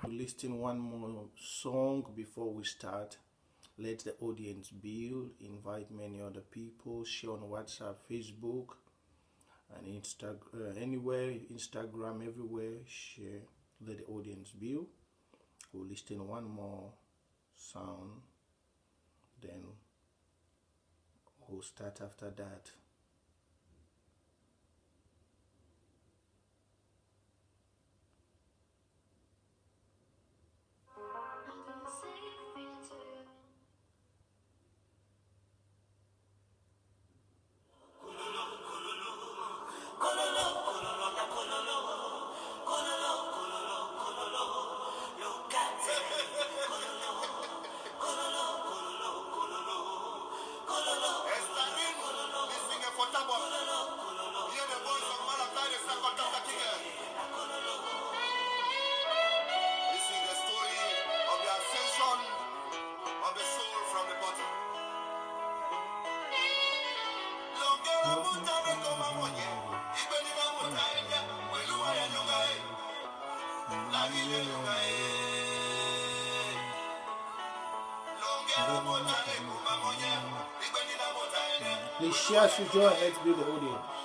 to listen one more song before we start. Let the audience build, invite many other people, share on WhatsApp, Facebook, and anywhere, Instagram, everywhere, share. Let the audience build. We'll listen one more sound, then we'll start after that. Please share as you join. Let's build the audience.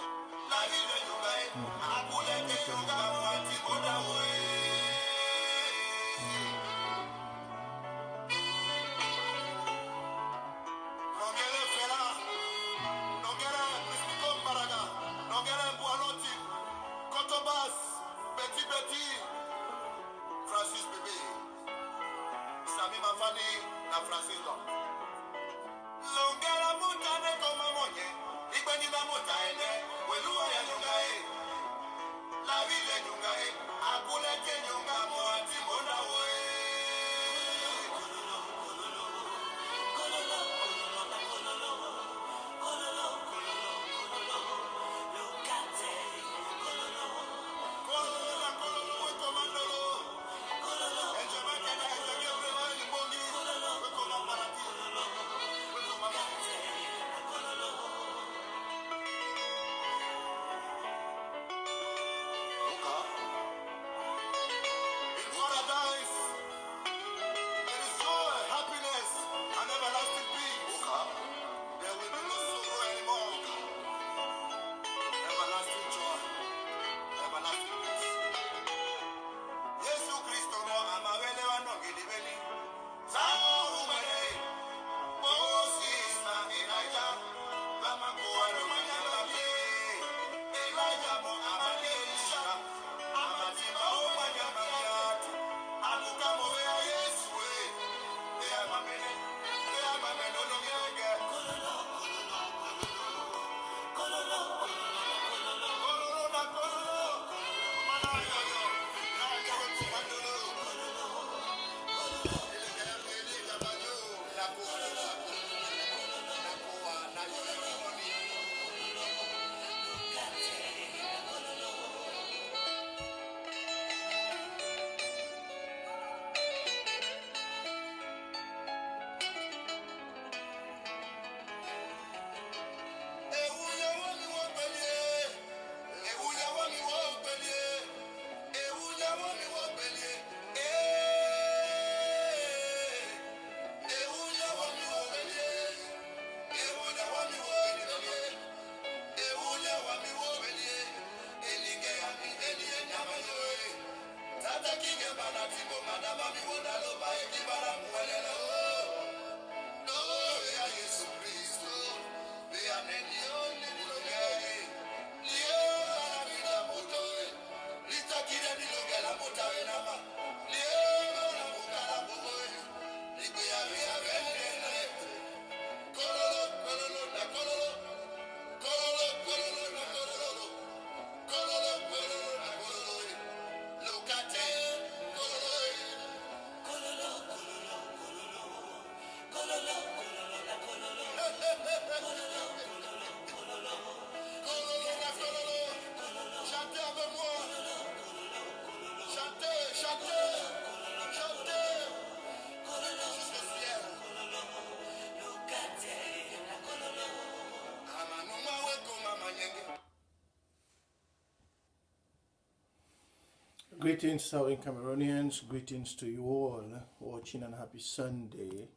Greetings, Southern Cameroonians. Greetings to you all watching, and happy Sunday,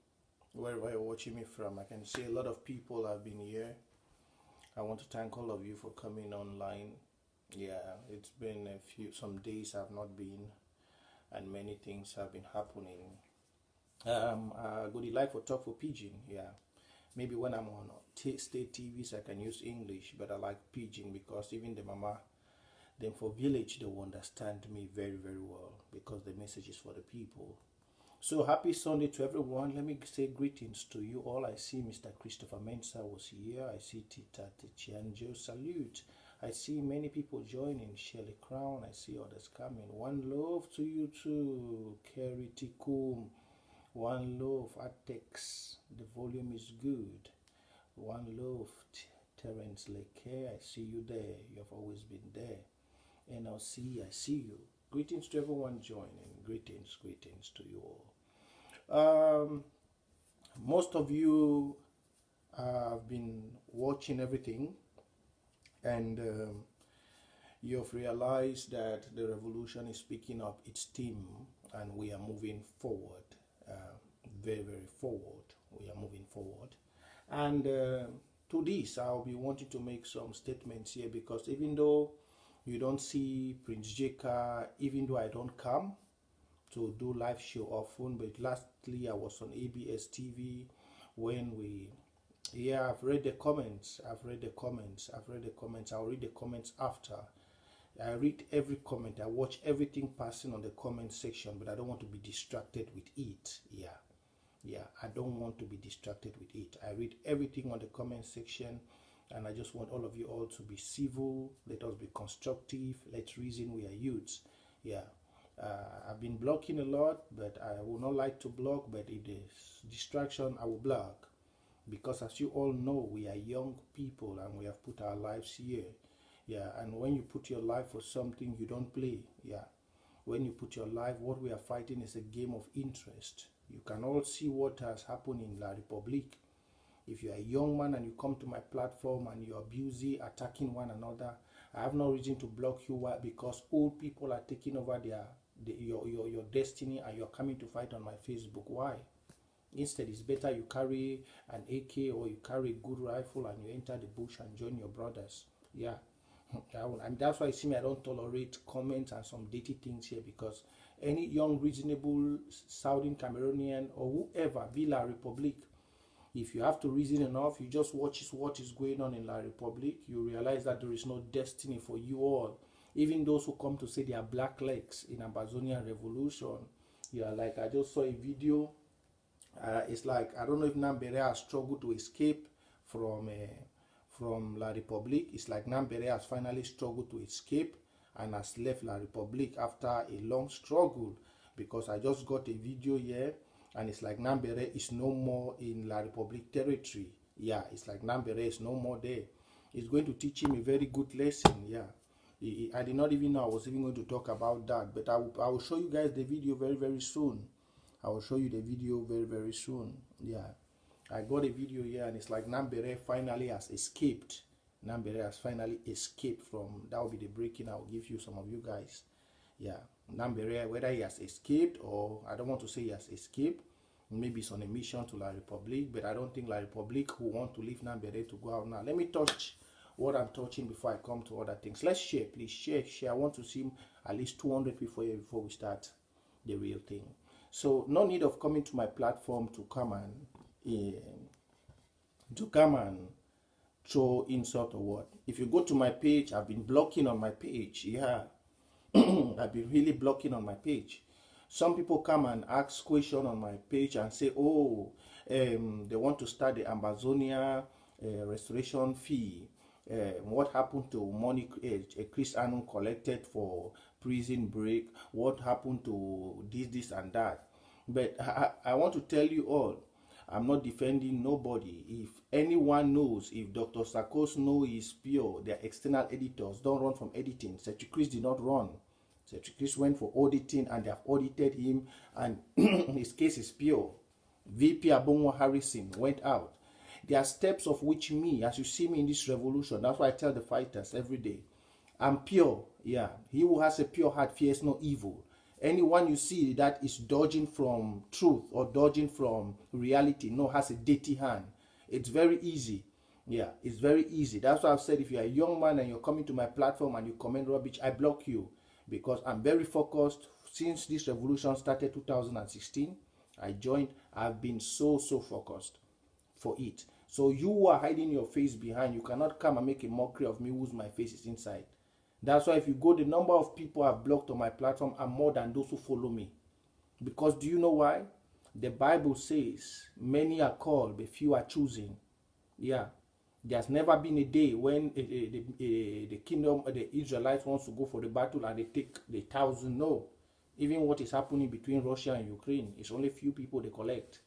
wherever you're watching me from. I can see a lot of people have been here. I want to thank all of you for coming online. Yeah, it's been some days I've not been, and many things have been happening. Good like for talk for pidgin. Yeah, maybe when I'm on state TVs I can use English, but I like pidgin because even the mama. Then for village, they will understand me very, very well because the message is for the people. So happy Sunday to everyone. Let me say greetings to you all. I see Mr. Christopher Mensah was here. I see Tita Tichianjo. Salute. I see many people joining. Shirley Crown. I see others coming. One love to you too. Kerry Tikum. One love. Atex. The volume is good. One love. Terence Leke. I see you there. You have always been there. NLC, I see you. Greetings to everyone joining. Greetings to you all. Most of you have been watching everything, and you've realized that the revolution is picking up its steam, and we are moving forward, very, very forward. We are moving forward, and to this, I'll be wanting to make some statements here because even though you don't see Prince J CARR, even though I don't come to do live show often, but lastly I was on ABS TV when I've read the comments. I'll read the comments after. I read every comment. I watch everything passing on the comment section, but I don't want to be distracted with it. Yeah, I don't want to be distracted with it. I read everything on the comment section. And I just want all of you all to be civil. Let us be constructive. Let's reason. We are youths. Yeah. I've been blocking a lot, but I would not like to block. But if there's distraction, I will block. Because as you all know, we are young people and we have put our lives here. Yeah. And when you put your life for something, you don't play. Yeah. When you put your life, what we are fighting is a game of interest. You can all see what has happened in La Republique. If you're a young man and you come to my platform and you're busy attacking one another, I have no reason to block you. Why? Because old people are taking over your destiny and you're coming to fight on my Facebook. Why? Instead, it's better you carry an AK or you carry a good rifle and you enter the bush and join your brothers. Yeah. And that's why you see me, I don't tolerate comments and some dirty things here, because any young, reasonable Southern Cameroonian or whoever, be La Republique, if you have to reason enough, you just watch what is going on in La Republique, you realize that there is no destiny for you all. Even those who come to say they are black legs in Ambazonia revolution. Yeah, like I just saw a video. It's like, I don't know if Nambere has struggled to escape from La Republique. It's like Nambere has finally struggled to escape and has left La Republique after a long struggle. Because I just got a video here. And it's like Nambere is no more in La Republique territory. Yeah, it's like Nambere is no more there. It's going to teach him a very good lesson. Yeah, I did not even know I was even going to talk about that. But I will show you guys the video very, very soon. I will show you the video very, very soon. Yeah, I got a video here and it's like Nambere finally has escaped. Nambere has finally escaped from, that will be the breaking. I will give you some of you guys. Yeah, Nambere, whether he has escaped or I don't want to say he has escaped. Maybe it's on a mission to La Republique, but I don't think La Republique will want to leave Nambere to go out now. Let me touch what I'm touching before I come to other things. Let's share, please share. I want to see at least 200 people here before we start the real thing. So no need of coming to my platform to come and throw insult or what. If you go to my page, I've been blocking on my page. Yeah. I've been really blocking on my page. Some people come and ask questions on my page and say, oh, they want to start the Ambazonia restoration fee. What happened to money Chris Anum collected for prison break? What happened to this and that? But I want to tell you all, I'm not defending nobody. If anyone knows, if Dr. Sarkozy knows he's pure, their external editors don't run from editing. Cedric Chris did not run. Cedric Chris went for auditing and they have audited him and his case is pure. VP Abonwa Harrison went out. There are steps of which me, as you see me in this revolution, that's why I tell the fighters every day, I'm pure. Yeah. He who has a pure heart fears no evil. Anyone you see that is dodging from truth or dodging from reality, no, has a dirty hand. It's very easy. Yeah, it's very easy. That's why I've said if you're a young man and you're coming to my platform and you comment rubbish, I block you, because I'm very focused. Since this revolution started 2016, I joined. I've been so focused for it. So you are hiding your face behind. You cannot come and make a mockery of me whose my face is inside. That's why if you go, the number of people I've blocked on my platform are more than those who follow me. Because do you know why? The Bible says many are called, but few are chosen. Yeah. There's never been a day when the kingdom, the Israelites wants to go for the battle and they take the 1,000. No. Even what is happening between Russia and Ukraine, it's only few people they collect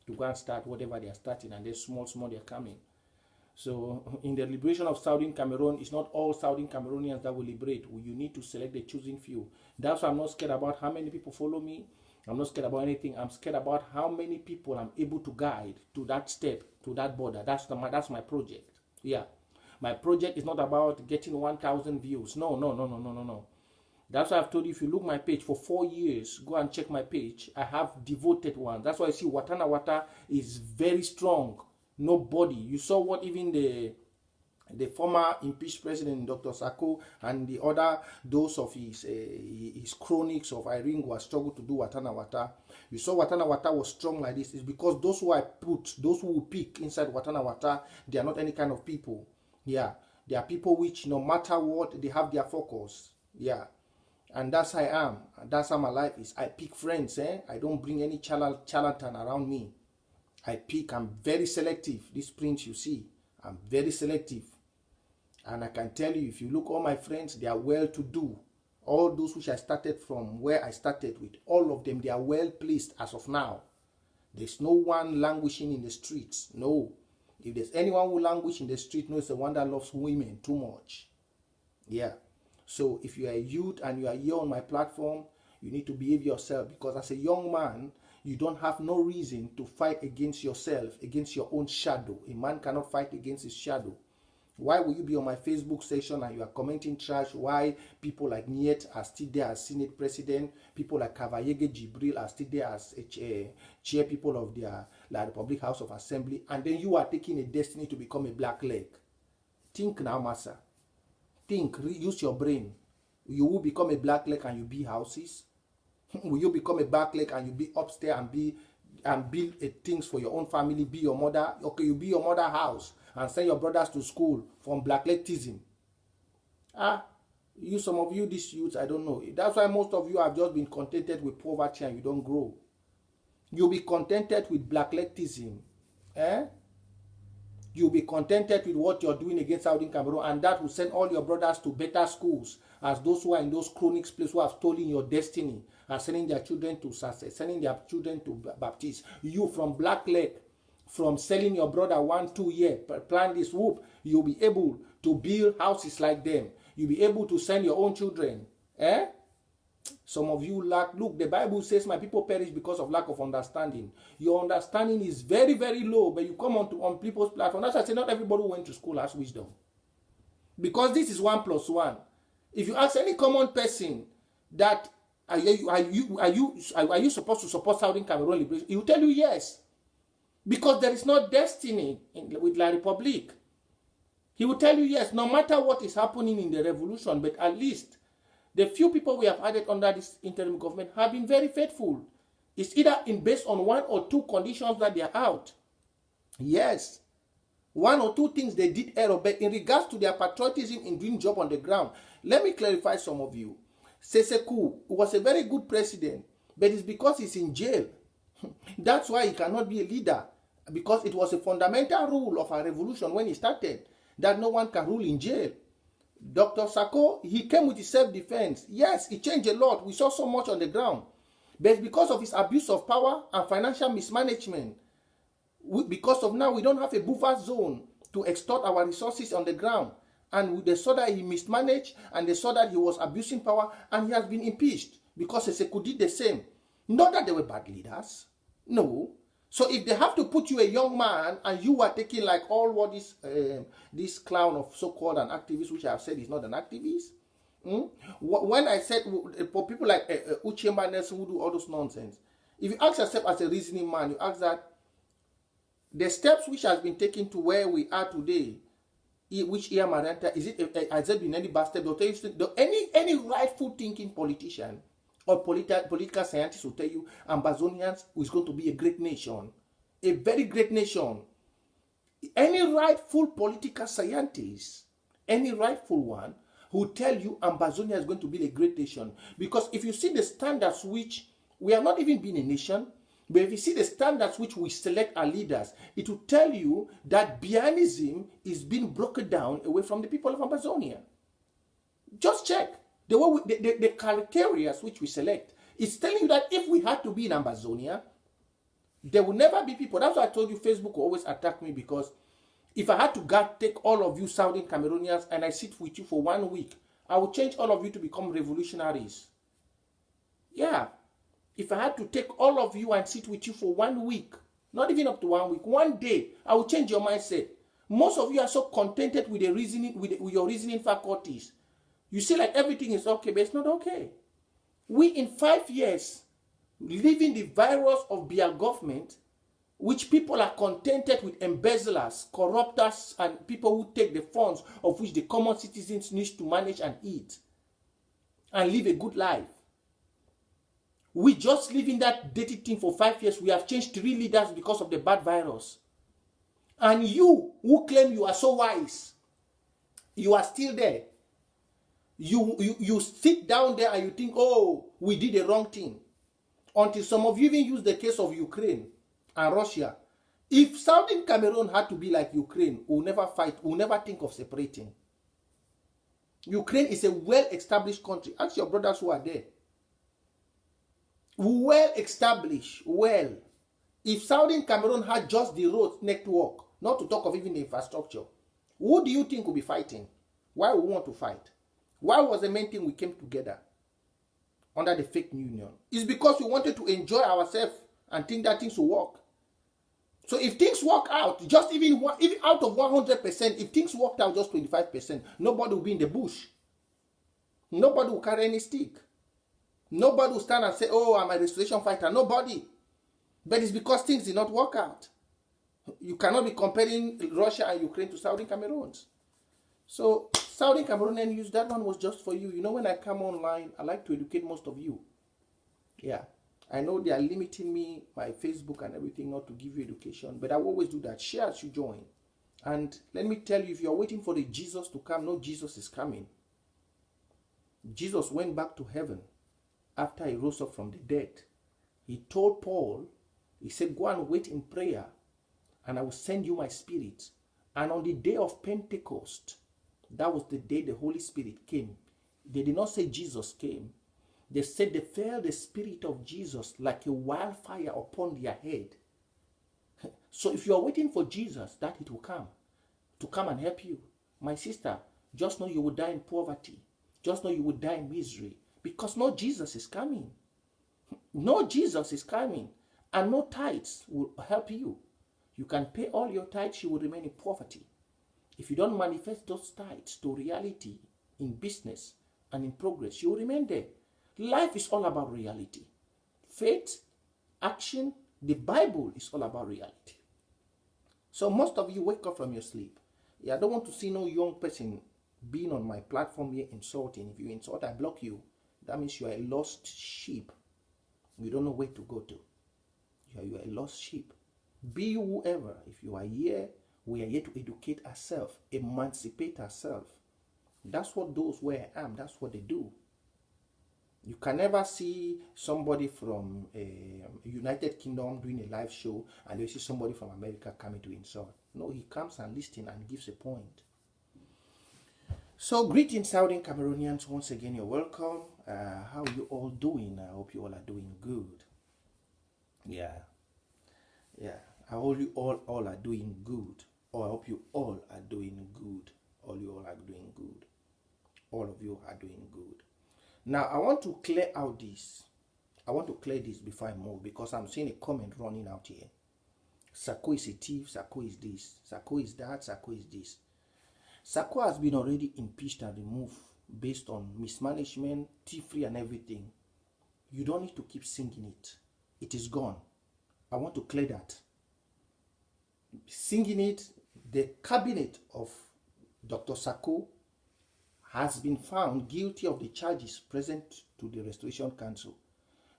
to go and start whatever they are starting, and then small they're coming. So in the liberation of Southern Cameroon, it's not all Southern Cameroonians that will liberate. You need to select the choosing few. That's why I'm not scared about how many people follow me. I'm not scared about anything. I'm scared about how many people I'm able to guide to that step, to that border. That's my project. Yeah. My project is not about getting 1,000 views. No. That's why I've told you, if you look my page for 4 years, go and check my page. I have devoted ones. That's why I see Watana Wata is very strong. Nobody. You saw what even the former impeached president, Dr. Sako, and the other, those of his chronics of Iringwa struggled to do Watana Wata. You saw Watana Wata was strong like this. It's because those who I put, those who will pick inside Watana Wata, they are not any kind of people. Yeah. They are people which, no matter what, they have their focus. Yeah. And that's how I am. That's how my life is. I pick friends. I don't bring any charlatan around me. I pick. I'm very selective. This prince you see, I'm very selective. And I can tell you, if you look all my friends, they are well-to-do. All those which I started from where I started with, all of them, they are well-placed as of now. There's no one languishing in the streets. No. If there's anyone who languish in the street, no, it's the one that loves women too much. Yeah. So if you are a youth and you are here on my platform, you need to behave yourself, because as a young man, you don't have no reason to fight against yourself, against your own shadow. A man cannot fight against his shadow. Why will you be on my Facebook section and you are commenting trash? Why people like Niet are still there as Senate President, people like Kavayege Jibril are still there as chair people of their Republic House of Assembly, and then you are taking a destiny to become a black leg? Think now, Massa. Think, use your brain. You will become a black leg and you build houses? Will you become a black leg and you be upstairs and build things for your own family, be your mother? Okay, you be your mother house and send your brothers to school from blacklegism. Some of you, these youths, I don't know. That's why most of you have just been contented with poverty and you don't grow. You'll be contented with blacklegism. You'll be contented with what you're doing against Southern Cameroon, and that will send all your brothers to better schools, as those who are in those chronic places who have stolen your destiny are sending their children to success, sending their children to Baptist. You from black leg, from selling your brother 1-2 year, plan this whoop, you'll be able to build houses like them. You'll be able to send your own children. Some of you lack. Look, the Bible says my people perish because of lack of understanding. Your understanding is very, very low, but you come on people's platform. That's why I say not everybody who went to school has wisdom. Because this is 1 + 1. If you ask any common person that are you supposed to support Southern Cameroon liberation, he will tell you yes. Because there is no destiny with La Republique. He will tell you yes, no matter what is happening in the revolution, but at least the few people we have added under this interim government have been very faithful. It's either based on 1 or 2 conditions that they are out. Yes. 1 or 2 things they did error, but in regards to their patriotism in doing job on the ground, let me clarify some of you. Seseku was a very good president, but it's because he's in jail. That's why he cannot be a leader, because it was a fundamental rule of our revolution when he started that no one can rule in jail. Dr. Sako, he came with his self-defense. Yes, he changed a lot. We saw so much on the ground. But because of his abuse of power and financial mismanagement, because of now we don't have a buffer zone to extort our resources on the ground. And they saw that he mismanaged, and they saw that he was abusing power, and he has been impeached because Seseku did the same. Not that they were bad leaders. No. So if they have to put you a young man and you are taking like all what this clown of so-called an activist, which I have said is not an activist. When I said for people like Uchemba Nelson who do all those nonsense, if you ask yourself as a reasoning man, you ask that the steps which has been taken to where we are today, which year Maranta, has there been any bad step? Any rightful thinking politician or political scientist will tell you Ambazonians is going to be a great nation, a very great nation. Any rightful political scientist, any rightful one, who tell you Ambazonia is going to be a great nation. Because if you see the standards which we have not even been a nation, but if you see the standards which we select our leaders, it will tell you that Bianism is being broken down away from the people of Ambazonia. Just check the way the criteria which we select. It's telling you that if we had to be in Ambazonia, there will never be people. That's why I told you Facebook will always attack me, because if I had to take all of you Southern Cameroonians and I sit with you for 1 week, I will change all of you to become revolutionaries. Yeah. If I had to take all of you and sit with you for 1 week, not even up to 1 week, 1 day, I will change your mindset. Most of you are so contented with the reasoning, with your reasoning faculties. You see like everything is okay, but it's not okay. We in 5 years, living the virus of Buea government, which people are contented with embezzlers, corruptors, and people who take the funds of which the common citizens need to manage and eat and live a good life. We just live in that dirty thing for 5 years. We have changed 3 leaders because of the bad virus. And you who claim you are so wise, you are still there. You sit down there and you think, oh, we did the wrong thing. Until some of you even use the case of Ukraine and Russia. If Southern Cameroon had to be like Ukraine, we'll never fight, we'll never think of separating. Ukraine is a well-established country. Ask your brothers who are there. Well established, well. If Southern Cameroon had just the road network, not to talk of even the infrastructure, who do you think will be fighting? Why we want to fight? Why was the main thing we came together under the fake union? It's because we wanted to enjoy ourselves and think that things will work. So if things work out, just even out of 100%, if things worked out just 25%, nobody will be in the bush. Nobody will carry any stick. Nobody will stand and say, oh, I'm a restoration fighter. Nobody. But it's because things did not work out. You cannot be comparing Russia and Ukraine to Southern Cameroons. So Southern Cameroonian use, that one was just for you. You know, when I come online, I like to educate most of you. Yeah. I know they are limiting me, my Facebook and everything, not to give you education. But I will always do that. Share as you join. And let me tell you, if you're waiting for the Jesus to come, no, Jesus is coming. Jesus went back to heaven after he rose up from the dead. He told Paul, he said, go and wait in prayer, and I will send you my spirit. And on the day of Pentecost, that was the day the Holy Spirit came. They did not say Jesus came. They said they felt the Spirit of Jesus like a wildfire upon their head. So if you are waiting for Jesus, that it will come, to come and help you. My sister, just know you will die in poverty. Just know you will die in misery. Because no Jesus is coming. No Jesus is coming. And no tithes will help you. You can pay all your tithes, you will remain in poverty. If you don't manifest those tithes to reality in business and in progress, you will remain there. Life is all about reality. Faith, action, the Bible is all about reality. So most of you wake up from your sleep. Yeah, I don't want to see no young person being on my platform here insulting. If you insult, I block you. That means you are a lost sheep. You don't know where to go to. You are a lost sheep. Be whoever. If you are here, we are here to educate ourselves, emancipate ourselves. That's what those where I am, that's what they do. You can never see somebody from United Kingdom doing a live show and you see somebody from America coming to insult. No, he comes and listens and gives a point. So greetings, Southern Cameroonians. Once again, you're welcome. How are you all doing? I hope you all are doing good. Yeah. I hope you all are doing good. Or I hope you all are doing good. All you all are doing good. All of you are doing good. Now, I want to clear out this. I want to clear this before I move because I'm seeing a comment running out here. Sako is a thief, Sako is this, Sako is that, Sako is this. Sako has been already impeached and removed based on mismanagement, thievery and everything. You don't need to keep singing it. It is gone. I want to clear that. Singing it, the cabinet of Dr. Sako has been found guilty of the charges present to the Restoration Council.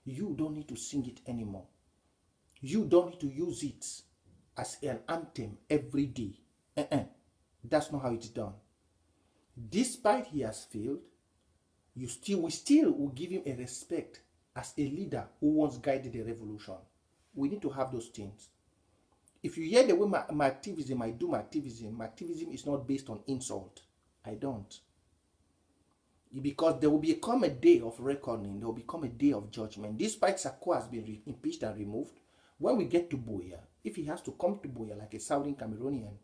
You don't need to sing it anymore. You don't need to use it as an anthem every day. That's not how it's done. Despite he has failed, we still will give him a respect as a leader who once guided the revolution. We need to have those things. If you hear the way my activism, I do my activism is not based on insult. I don't. Because there will become a day of reckoning, there will become a day of judgment. Despite Sako has been impeached and removed, when we get to Buea, if he has to come to Buea like a Southern Cameroonian,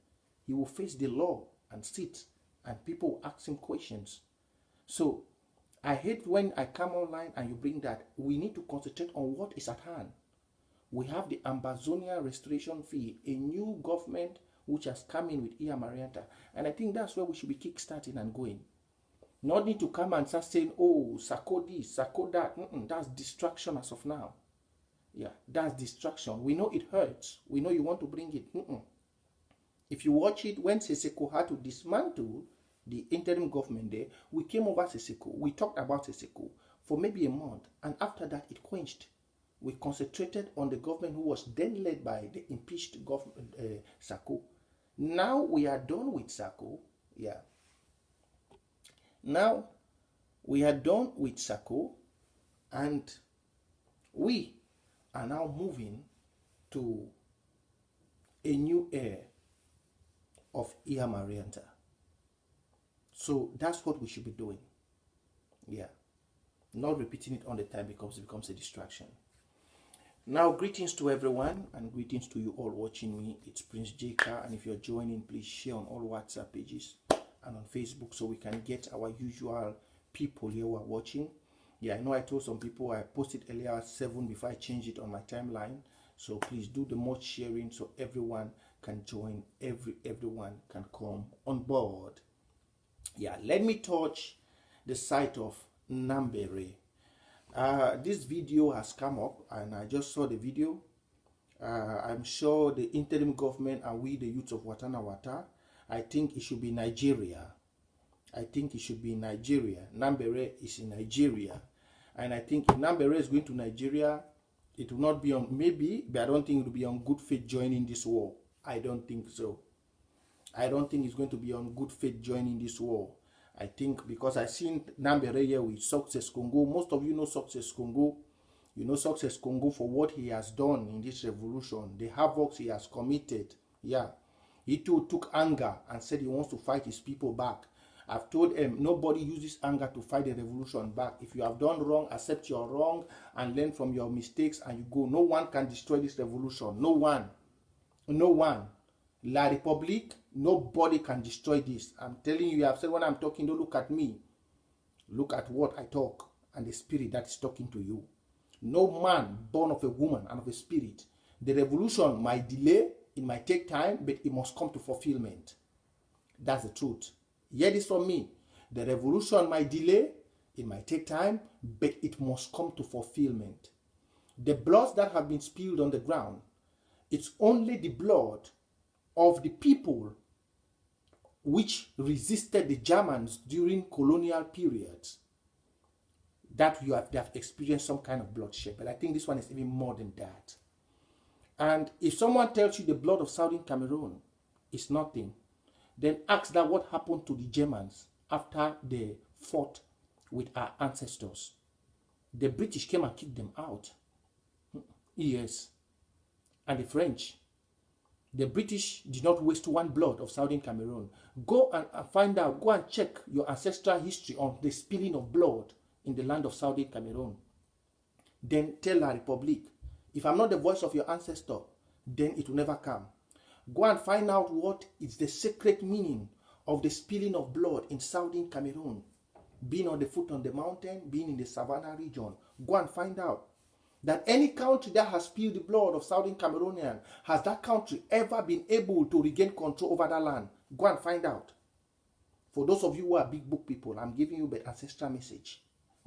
he will face the law and sit, and people will ask him questions. So, I hate when I come online and you bring that. We need to concentrate on what is at hand. We have the Ambazonia restoration fee, a new government which has come in with Marianta, and I think that's where we should be kickstarting and going. Not need to come and start saying, oh, Sako this, Sako that. That's distraction as of now. Yeah, that's distraction. We know it hurts. We know you want to bring it. If you watch it, when Seseko had to dismantle the interim government there, we came over Seseko. We talked about Seseko for maybe a month. And after that, it quenched. We concentrated on the government who was then led by the impeached government, Sako. Now we are done with Sako. Yeah. Now, we are done with Sako, and we are now moving to a new era of Marianta. So that's what we should be doing. Yeah. Not repeating it all the time because it becomes a distraction. Now, greetings to everyone and greetings to you all watching me. It's Prince J CARR, and if you're joining, please share on all WhatsApp pages and on Facebook so we can get our usual people here who are watching. Yeah, I know I told some people I posted earlier at 7 before I changed it on my timeline. So please do the much sharing so everyone can join, everyone can come on board. Yeah, let me touch the site of Nambere. This video has come up and I just saw the video. I'm sure the interim government and we, the youth of Watanawata, I think it should be Nigeria. I think it should be Nigeria. Nambere is in Nigeria. And I think if Nambere is going to Nigeria, it will not be on, maybe, but I don't think it will be on good faith joining this war. I don't think so. I don't think it's going to be on good faith joining this war. I think because I've seen Nambere here with Success Congo. Most of you know Success Congo. You know Success Congo for what he has done in this revolution. The havoc he has committed. Yeah. He too took anger and said he wants to fight his people back. I've told him nobody uses anger to fight the revolution back. If you have done wrong, accept your wrong and learn from your mistakes and you go. No one can destroy this revolution. No one. No one. La Republique, nobody can destroy this. I'm telling you, I've said when I'm talking, don't look at me. Look at what I talk and the spirit that is talking to you. No man born of a woman and of a spirit. The revolution might delay, it might take time, but it must come to fulfillment. That's the truth. Hear this from me. The revolution might delay, it might take time, but it must come to fulfillment. The blood that have been spilled on the ground, it's only the blood of the people which resisted the Germans during colonial periods that they have experienced some kind of bloodshed. But I think this one is even more than that. And if someone tells you the blood of Southern Cameroon is nothing, then ask that what happened to the Germans after they fought with our ancestors. The British came and kicked them out. Yes. And the French. The British did not waste one blood of Southern Cameroon. Go and find out, go and check your ancestral history on the spilling of blood in the land of Southern Cameroon. Then tell La Republique, if I'm not the voice of your ancestor, then it will never come. Go and find out what is the secret meaning of the spilling of blood in Southern Cameroon. Being on the foot on the mountain, being in the savannah region. Go and find out. That any country that has spilled the blood of Southern Cameroonian, has that country ever been able to regain control over that land? Go and find out. For those of you who are big book people, I'm giving you the ancestral message.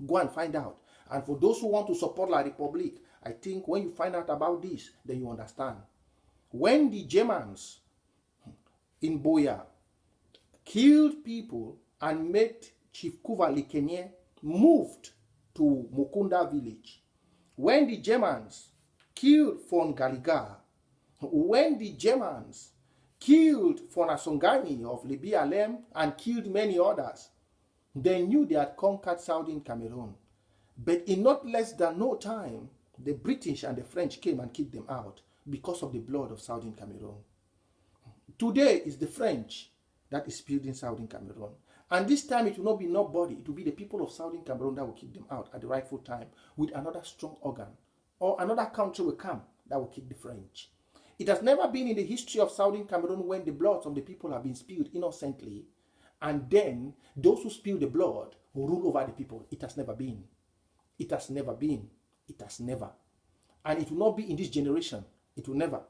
Go and find out. And for those who want to support La Republique, I think when you find out about this, then you understand. When the Germans in Buea killed people and made Chief Kuvali Kenye moved to Mukunda village, when the Germans killed Fon Galiga, when the Germans killed Fon Asongani of Libialem and killed many others, they knew they had conquered Southern Cameroon. But in not less than no time, the British and the French came and kicked them out because of the blood of Southern Cameroon. Today is the French that is building Southern Cameroon. And this time it will not be nobody, it will be the people of Southern Cameroon that will kick them out at the rightful time with another strong organ. Or another country will come that will kick the French. It has never been in the history of Southern Cameroon when the blood of the people have been spilled innocently, and then those who spill the blood will rule over the people. It has never been. It has never been. It has never. And it will not be in this generation. It will never.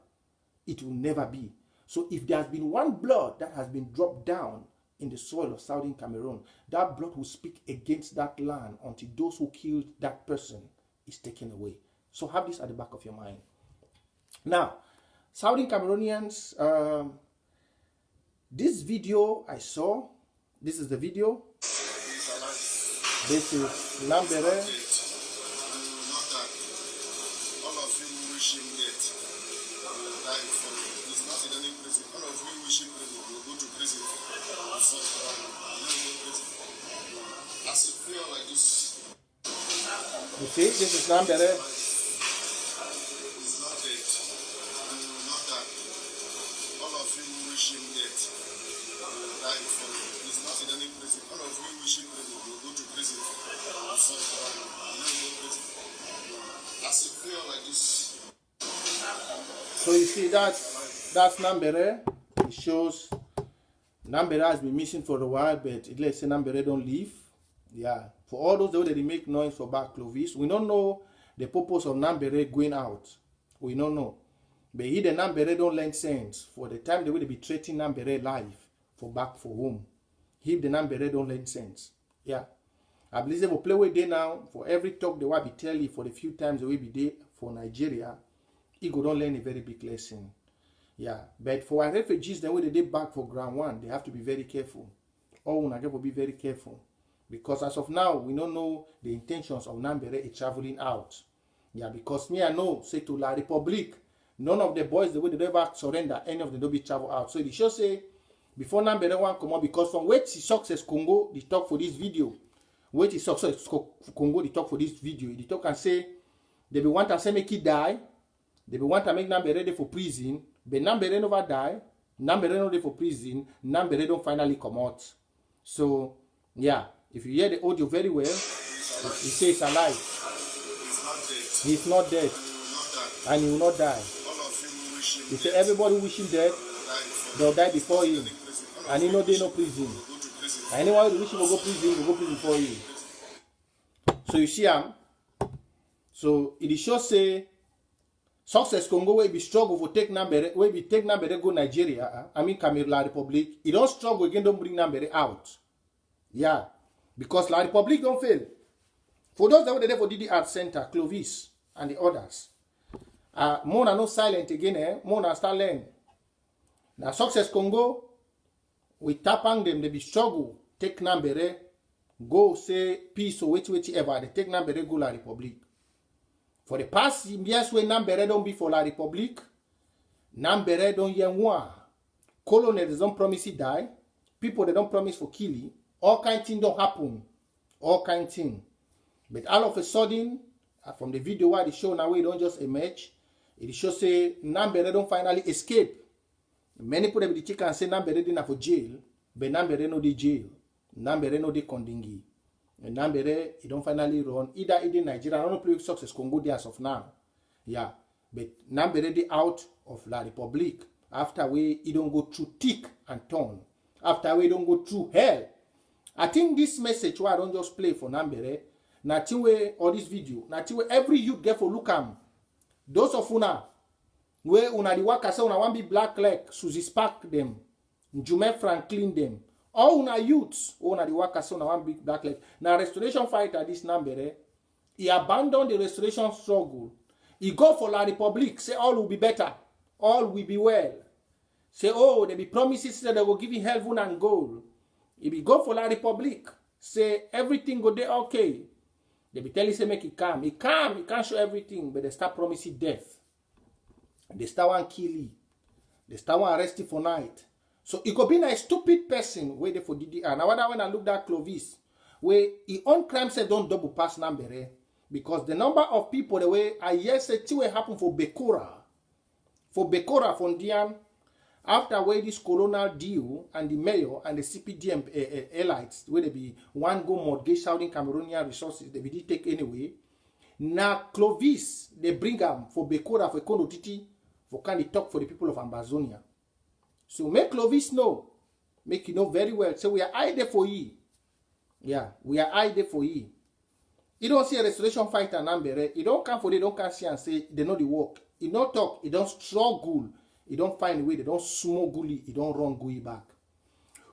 It will never be. So if there has been one blood that has been dropped down in the soil of Southern Cameroon, that blood will speak against that land until those who killed that person is taken away. So have this at the back of your mind. Now, Southern Cameroonians, this video I saw, this is the video. This is Lambere. You see, this is Lambere. So you see that's Nambere. It shows Nambere has been missing for a while, but let's say Nambere don't leave. Yeah. For all those that they make noise for back Clovis, we don't know the purpose of Nambere going out. We don't know. But he the Nambere don't lend sense for the time they will be treating Nambere live for back for home. He the Nambere don't lend sense. Yeah. I believe they will play with there now. For every talk they will be telling for the few times they will be there for Nigeria, he go don't learn a very big lesson. Yeah. But for our refugees, then when they back for ground one, they have to be very careful. All will be very careful. Because as of now, we don't know the intentions of Nambere traveling out. Yeah, because me I know, say to La Republique, none of the boys, the way they ever surrender, any of them don't be travel out. So it should say, before Nambere one come out, because from where the success Congo, they talk for this video. Where the success Congo, they talk for this video. They talk and say, they be want to say make it die. They be want to make Nambere ready for prison. But Nambere never die. Nambere not ready for prison. Nambere don't finally come out. So, yeah. If you hear the audio very well, he says he's alive. He's not dead. And he will not die. He said everybody wish him dead, they'll die before him. And he know they no prison. And anyone who wish him will go prison, will go prison before him. So you see him. So it is sure say success Congo will be struggle for take Nambere, will be take Nambere go Nigeria. I mean Cameroon La Republique. He don't struggle again, don't bring Nambere out. Yeah. Because La Republique don't fail. For those that were there for Didi Art Center, Clovis, and the others, more no silent again, more na start learn. Now success Congo, we tapang them, they be struggle, take Nambere, go say peace or whichever, they take Nambere, go La Republique. For the past years when Nambere don't be for La Republique, Nambere don't hear one. Colonials don't promise he die, people they don't promise for killing. All kind of things don't happen. All kind of things. But all of a sudden, from the video where they show now, we don't just emerge. It shows say Nambere don't finally escape. Many people be check and say Nambere didn't for jail, but Nambere no the jail. Nambere no the Kondingi. And Nambere he don't finally run. Either in Nigeria, I don't play with success Congo there as of now. Yeah. But Nambere the out of La Republique. After we he don't go through thick and torn. After we don't go through hell. I think this message why I don't just play for Nambere. na tiwe or this video, na tiwe every youth get for look am. Those of una where una di waka say una wan be black leg, Suzy Spark them, Jume Franklin them. All una youths, una di waka say una wan be black leg. Now restoration fighter this number, he abandoned the restoration struggle. He go for La Republique, say all will be better, all will be well. Say, oh, there be promises that they will give you heaven and gold. If you go for La Republique, say everything go there okay. They be tell you say make it calm. He calm, he can't show everything, but they start promising death. They start one kill you. They start one arrest you for night. So it could be a stupid person waiting for DDR. Now when I look at Clovis, where he own crime say don't double pass number, because the number of people the way I hear say it will happen for Bekora. For Bekora from Dian, after where this colonial deal and the mayor and the CPDM elites, where they be one go mortgage Southern Cameroonian resources, they be take anyway. Now Clovis, they bring them for Bekora, for Konotiti, for can they talk for the people of Ambazonia. So make Clovis know, make you know very well. So we are hiding for you. Yeah, we are hiding for you. You don't see a restoration fighter number. You don't come for they don't come see and say they know the work. You don't talk, you don't struggle. You don't find a way, they don't smuggle it, you don't run go back.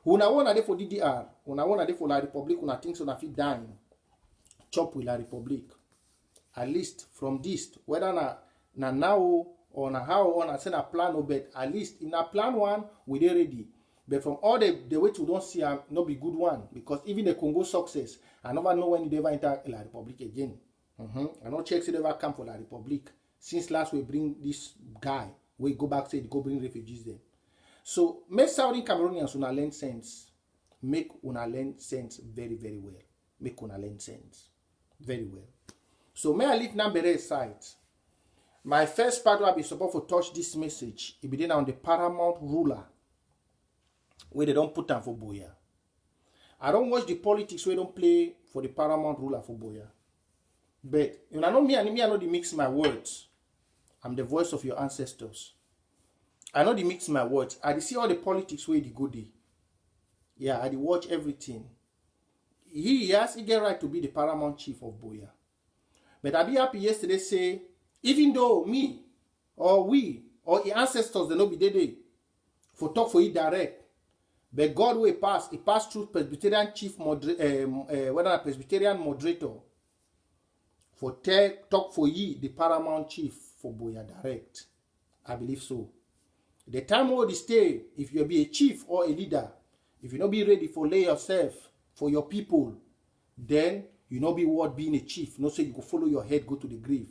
Una wanna dey for DDR, una wanna dey for La Republique, una think so na fit dying. Chop with La Republique. At least from this, whether na now or na how or na say na plan or bet, at least in a plan one, we dey ready. But from all the way we don't see no be good one. Because even the Congo success, I never know when you ever enter La Republique again. I don't check if they ever come for La Republique. Since last we bring this guy. We go back, say, go bring refugees there. So, make Southern Cameroonians una learn sense. Make una learn sense very, very well. Make una learn sense very well. So, may I leave number aside. My first part will be supposed to touch this message. It be on the paramount ruler. Where they don't put them for Buea. I don't watch the politics where they don't play for the paramount ruler for Buea. But, you know me, I know they mix my words. I'm the voice of your ancestors. I know they mix my words. I see all the politics where they go there. Yeah, I watch everything. He get right to be the paramount chief of Buea. But I be happy yesterday say, even though me, or we, or the ancestors, they no be there for talk for you direct. But God will pass. He passed through Presbyterian chief whether a Presbyterian moderator for talk for ye, the paramount chief for Buea direct. I believe so. The time will stay, if you be a chief or a leader, if you not be ready for lay yourself for your people, then you not be worth being a chief. No say you go follow your head, go to the grave.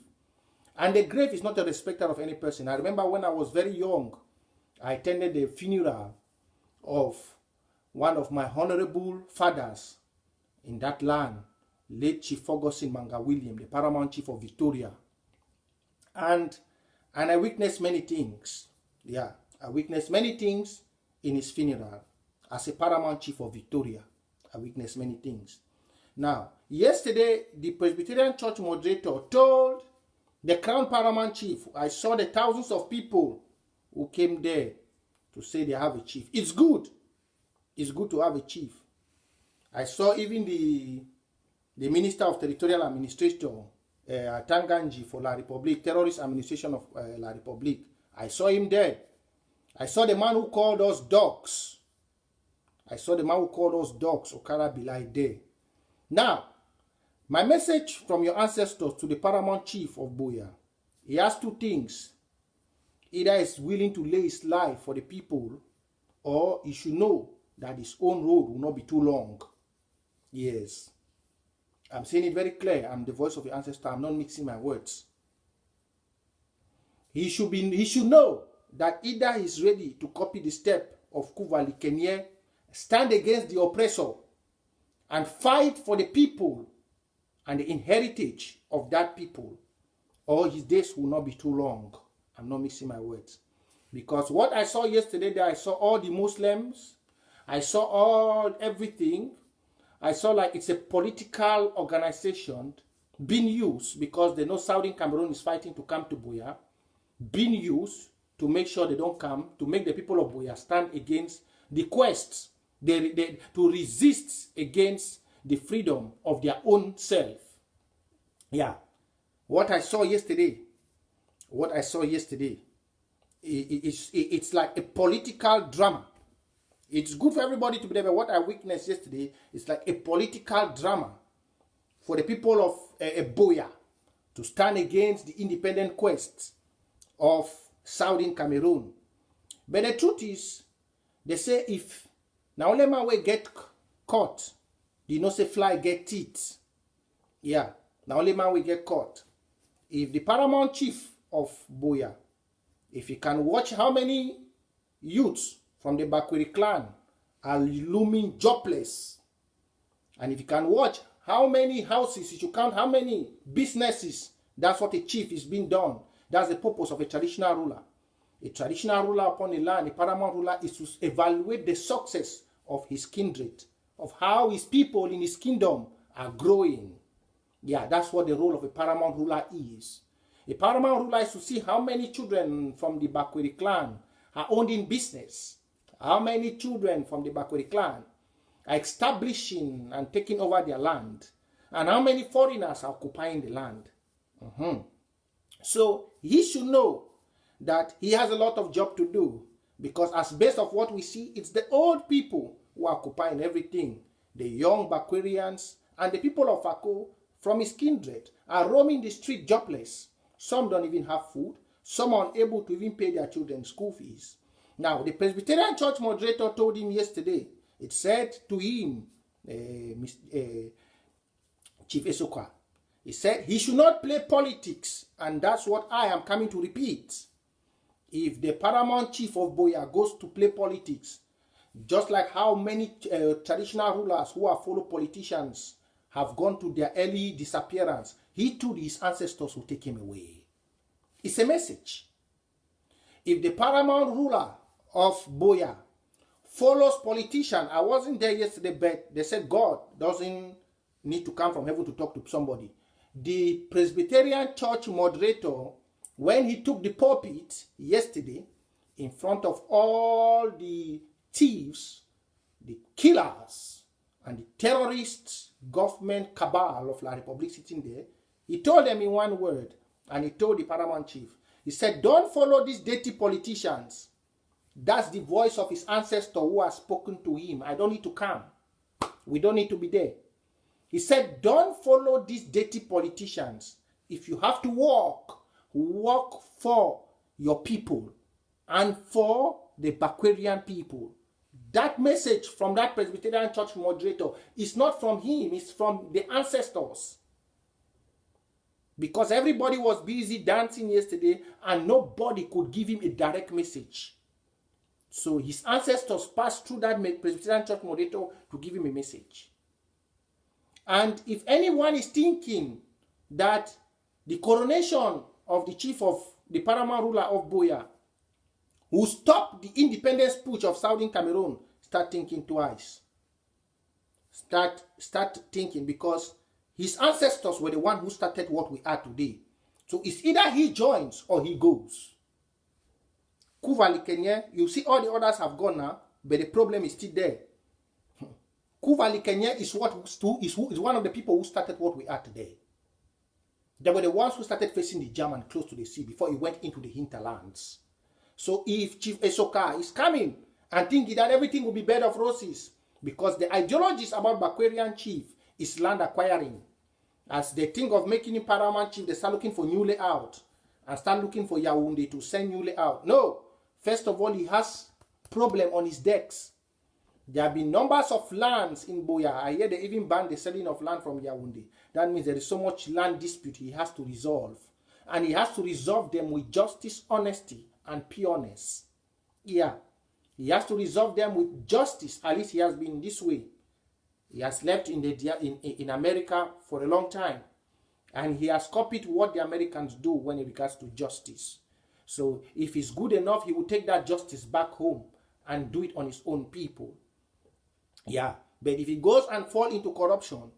And the grave is not a respecter of any person. I remember when I was very young, I attended the funeral of one of my honorable fathers in that land, late Chief Ferguson Manga William, the paramount chief of Victoria. And I witnessed many things. Yeah, I witnessed many things in his funeral. As a paramount chief of Victoria, I witnessed many things. Now, yesterday, the Presbyterian church moderator told the crown paramount chief, I saw the thousands of people who came there to say they have a chief. It's good. It's good to have a chief. I saw even the Minister of Territorial Administration, Tanganji for La Republique, Terrorist Administration of La Republique. I saw him there. I saw the man who called us dogs. I saw the man who called us dogs, Okara Bilai there. Now, my message from your ancestors to the paramount chief of Buea, he has two things. Either he's willing to lay his life for the people, or he should know that his own road will not be too long. Yes. I'm saying it very clear. I'm the voice of your ancestor. I'm not mixing my words. He should know that either he's ready to copy the step of Kuvali Kenye, stand against the oppressor, and fight for the people and the inheritance of that people, or his days will not be too long. I'm not mixing my words. Because what I saw yesterday, I saw all the Muslims, I saw everything. I saw like it's a political organization being used because they know Southern Cameroon is fighting to come to Buea, being used to make sure they don't come, to make the people of Buea stand against the quest, to resist against the freedom of their own self. Yeah. What I saw yesterday, it's like a political drama. It's good for everybody to be there, but what I witnessed yesterday is like a political drama for the people of Buea to stand against the independent quest of Southern Cameroon. But the truth is, they say if now only man will get caught, you know say fly get teeth. Yeah, now only man will get caught. If the paramount chief of Buea, if he can watch how many youths from the Bakweri clan are looming jobless, and if you can watch how many houses, if you count how many businesses, that's what a chief is being done. That's the purpose of a traditional ruler. A traditional ruler upon a land, a paramount ruler, is to evaluate the success of his kindred, of how his people in his kingdom are growing. Yeah, that's what the role of a paramount ruler is. A paramount ruler is to see how many children from the Bakweri clan are owned in business, how many children from the Bakweri clan are establishing and taking over their land, and how many foreigners are occupying the land. So he should know that he has a lot of job to do, because as based of what we see, it's the old people who are occupying everything. The young Bakwerians and the people of Ako from his kindred are roaming the street jobless. Some don't even have food. Some are unable to even pay their children's school fees. Now, the Presbyterian church moderator told him yesterday, it said to him, Chief Esoka, he said he should not play politics, and that's what I am coming to repeat. If the paramount chief of Buea goes to play politics, just like how many traditional rulers who are fellow politicians have gone to their early disappearance, he too, his ancestors will take him away. It's a message. If the paramount ruler of Buea follows politicians, I wasn't there yesterday, but they said God doesn't need to come from heaven to talk to somebody. The Presbyterian church moderator, when he took the pulpit yesterday in front of all the thieves, the killers, and the terrorists, government cabal of La Republic sitting there, he told them in one word, and he told the paramount chief, he said, don't follow these dirty politicians. That's the voice of his ancestor who has spoken to him. I don't need to come. We don't need to be there. He said, don't follow these dirty politicians. If you have to walk for your people and for the Bakwerian people. That message from that Presbyterian church moderator is not from him, it's from the ancestors. Because everybody was busy dancing yesterday and nobody could give him a direct message. So his ancestors passed through that Presbyterian church moderator to give him a message. And if anyone is thinking that the coronation of the chief of the paramount ruler of Buea will stop the independence push of Southern Cameroon, start thinking twice. Start thinking, because his ancestors were the one who started what we are today. So it's either he joins or he goes. Kuvali Kenya, you see all the others have gone now, but the problem is still there. Kuvali Kenya is one of the people who started what we are today. They were the ones who started facing the German close to the sea before he went into the hinterlands. So if Chief Esoka is coming and thinking that everything will be bed of roses, because the ideologies about Bakwerian chief is land acquiring. As they think of making him paramount chief, they start looking for new layout and start looking for Yaoundé to send new layout. No, first of all, he has problem on his decks. There have been numbers of lands in Buea. I hear they even banned the selling of land from Yaoundé. That means there is so much land dispute he has to resolve. And he has to resolve them with justice, honesty, and pureness. Yeah. He has to resolve them with justice. At least he has been this way. He has left in America for a long time. And he has copied what the Americans do when it regards to justice. So if he's good enough, he will take that justice back home and do it on his own people. Yeah. But if he goes and fall into corruption,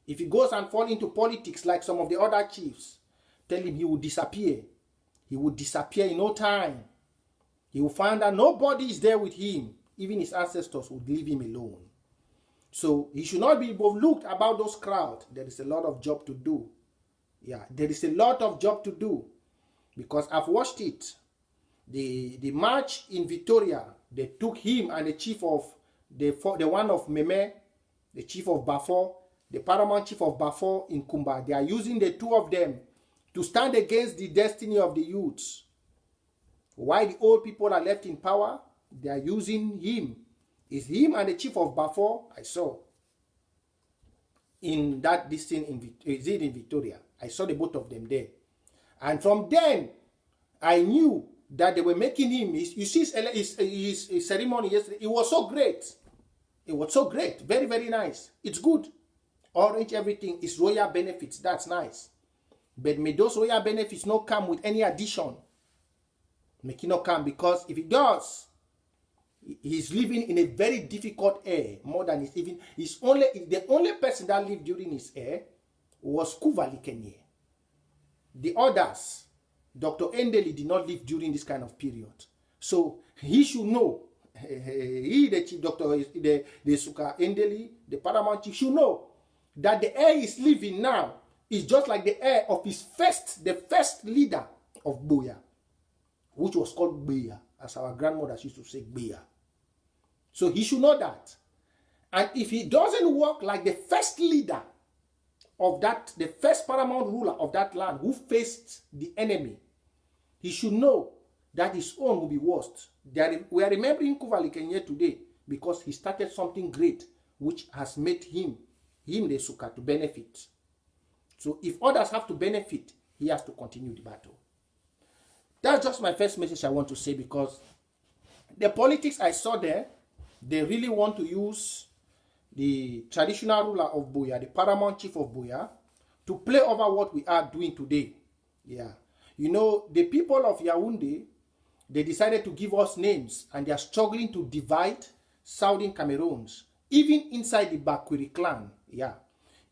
if he goes and fall into politics like some of the other chiefs, tell him he will disappear. He will disappear in no time. He will find that nobody is there with him. Even his ancestors would leave him alone. So he should not be overlooked about those crowds. There is a lot of job to do. Yeah, there is a lot of job to do because I've watched it. The march in Victoria, they took him and the chief of the one of Meme, the chief of Bafor, the paramount chief of Bafor in Kumba. They are using the two of them to stand against the destiny of the youths. While the old people are left in power, they are using him. It's him and the chief of Bafor I saw in that distance in Victoria. I saw the both of them there. And from then, I knew that they were making him. You see his ceremony yesterday. It was so great. It was so great. Very, very nice. It's good. Orange everything is royal benefits. That's nice. But may those royal benefits not come with any addition. Make it not come, because if it does, he's living in a very difficult era. More than he's even. The only person that lived during his era was Kuvali Kenye. The others, Dr. Endeli did not live during this kind of period. So he should know. He, the chief doctor, the Suka Endeli, the paramount chief, should know that the air he's living now is just like the air of the first leader of Buea, which was called Buea, as our grandmothers used to say Buea. So he should know that. And if he doesn't work like the first leader of that, the first paramount ruler of that land who faced the enemy, he should know that his own will be worst. We are remembering Kuvali Kenya today because he started something great which has made him the Suka, to benefit. So if others have to benefit, he has to continue the battle. That's just my first message I want to say, because the politics I saw there, they really want to use the traditional ruler of Buea, the paramount chief of Buea, to play over what we are doing today. Yeah. You know, the people of Yaoundé, they decided to give us names, and they are struggling to divide Southern Cameroons, even inside the Bakwiri clan. Yeah.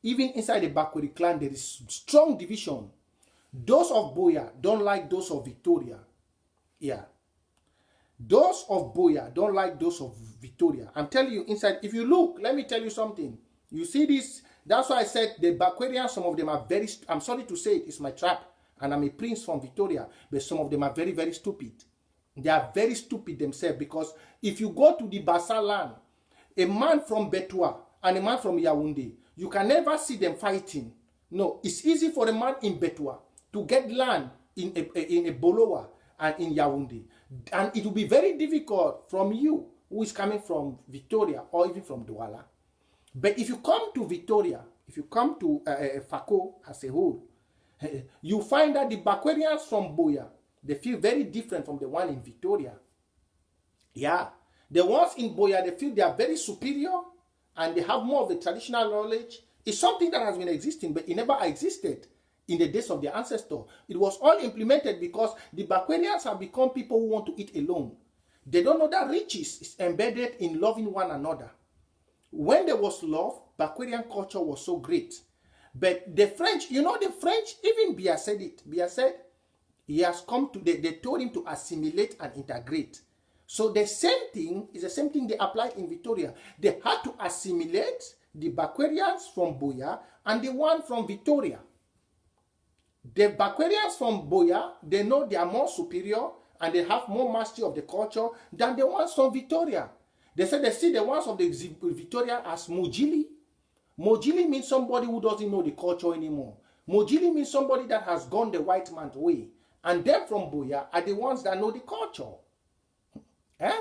Even inside the Bakwiri clan, there is strong division. Those of Buea don't like those of Victoria. Yeah. Those of Buea don't like those of Victoria. I'm telling you, inside, if you look, let me tell you something. You see this, that's why I said the Bakwirians, some of them are very, I'm sorry to say it, it's my trap, and I'm a prince from Victoria, but some of them are very, very stupid. They are very stupid themselves, because if you go to the Bassa land, a man from Betua and a man from Yaoundé, you can never see them fighting. No, it's easy for a man in Betua to get land in a Boloa and in Yaoundé. And it will be very difficult from you, who is coming from Victoria or even from Douala. But if you come to Victoria, if you come to Fako as a whole, you find that the Bakwerians from Buea, they feel very different from the one in Victoria. Yeah. The ones in Buea, they feel they are very superior and they have more of the traditional knowledge. It's something that has been existing, but it never existed in the days of their ancestor. It was all implemented because the Bakwerians have become people who want to eat alone. They don't know that riches is embedded in loving one another. When there was love, Bakwerian culture was so great. But the French, you know, the French, even Buea said it. Buea said he has come to, they told him to assimilate and integrate. So the same thing is the same thing they applied in Victoria. They had to assimilate the Bakwerians from Buea and the one from Victoria. The Bakwerians from Buea, they know they are more superior and they have more mastery of the culture than the ones from Victoria. They said they see the ones of the Victoria as Mojili. Mojili means somebody who doesn't know the culture anymore. Mojili means somebody that has gone the white man's way. And them from Buea are the ones that know the culture. Eh?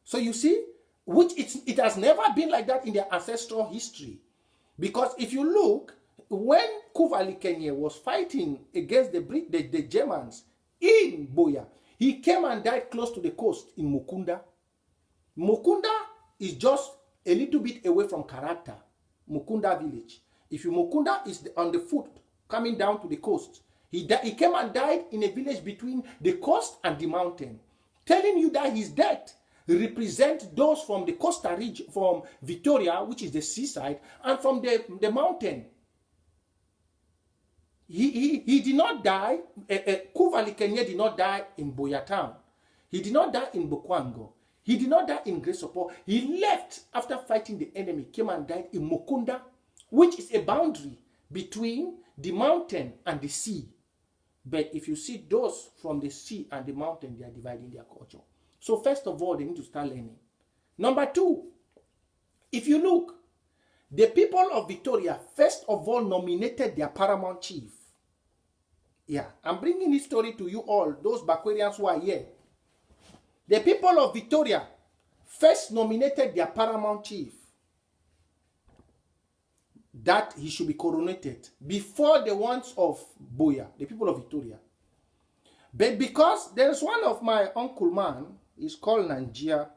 So you see, which it has never been like that in their ancestral history. Because if you look, when Kuvali Kenya was fighting against the Germans in Buea, he came and died close to the coast in Mukunda. Mukunda is just a little bit away from Karata, Mukunda village. If you Mukunda is on the foot coming down to the coast, he came and died in a village between the coast and the mountain, telling you that his death represents those from the coastal region, from Victoria, which is the seaside, and from the mountain. He did not die. Kuvali Kenya did not die in Buea town. He did not die in Bokwango. He did not die in Gresopo. He left after fighting the enemy, came and died in Mukunda, which is a boundary between the mountain and the sea. But if you see those from the sea and the mountain, they are dividing their culture. So first of all, they need to start learning. Number two, if you look, the people of Victoria, first of all, nominated their paramount chief. Yeah, I'm bringing this story to you all, those Bakwarians who are here. The people of Victoria first nominated their paramount chief that he should be coronated before the ones of Buea, the people of Victoria. But because there's one of my uncle man, he's called Nigeria.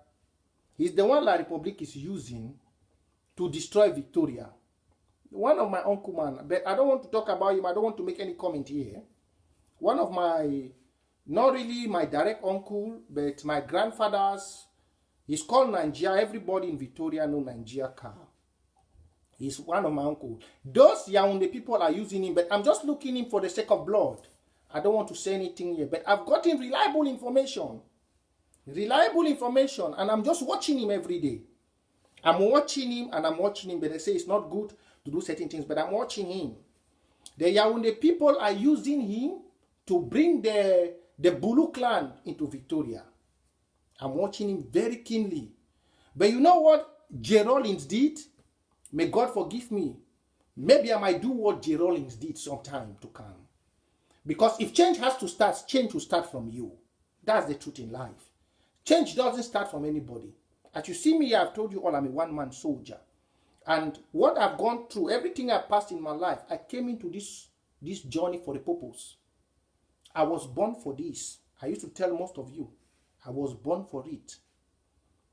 He's the one La Republic is using to destroy Victoria. One of my uncle man, but I don't want to talk about him. I don't want to make any comment here. One of my, not really my direct uncle, but my grandfather's, he's called Nigeria. Everybody in Victoria know J CARR. He's one of my uncles. Those Yaoundé people are using him, but I'm just looking him for the sake of blood. I don't want to say anything here, but I've gotten reliable information. Reliable information, and I'm just watching him every day. I'm watching him, but they say it's not good to do certain things, but I'm watching him. The Yaoundé people are using him to bring the Bulu clan into Victoria. I'm watching him very keenly. But you know what J Rawlings did? May God forgive me. Maybe I might do what J Rawlings did sometime to come. Because if change has to start, change will start from you. That's the truth in life. Change doesn't start from anybody. As you see me, I've told you all I'm a one-man soldier. And what I've gone through, everything I've passed in my life, I came into this journey for a purpose. I was born for this. I used to tell most of you, I was born for it.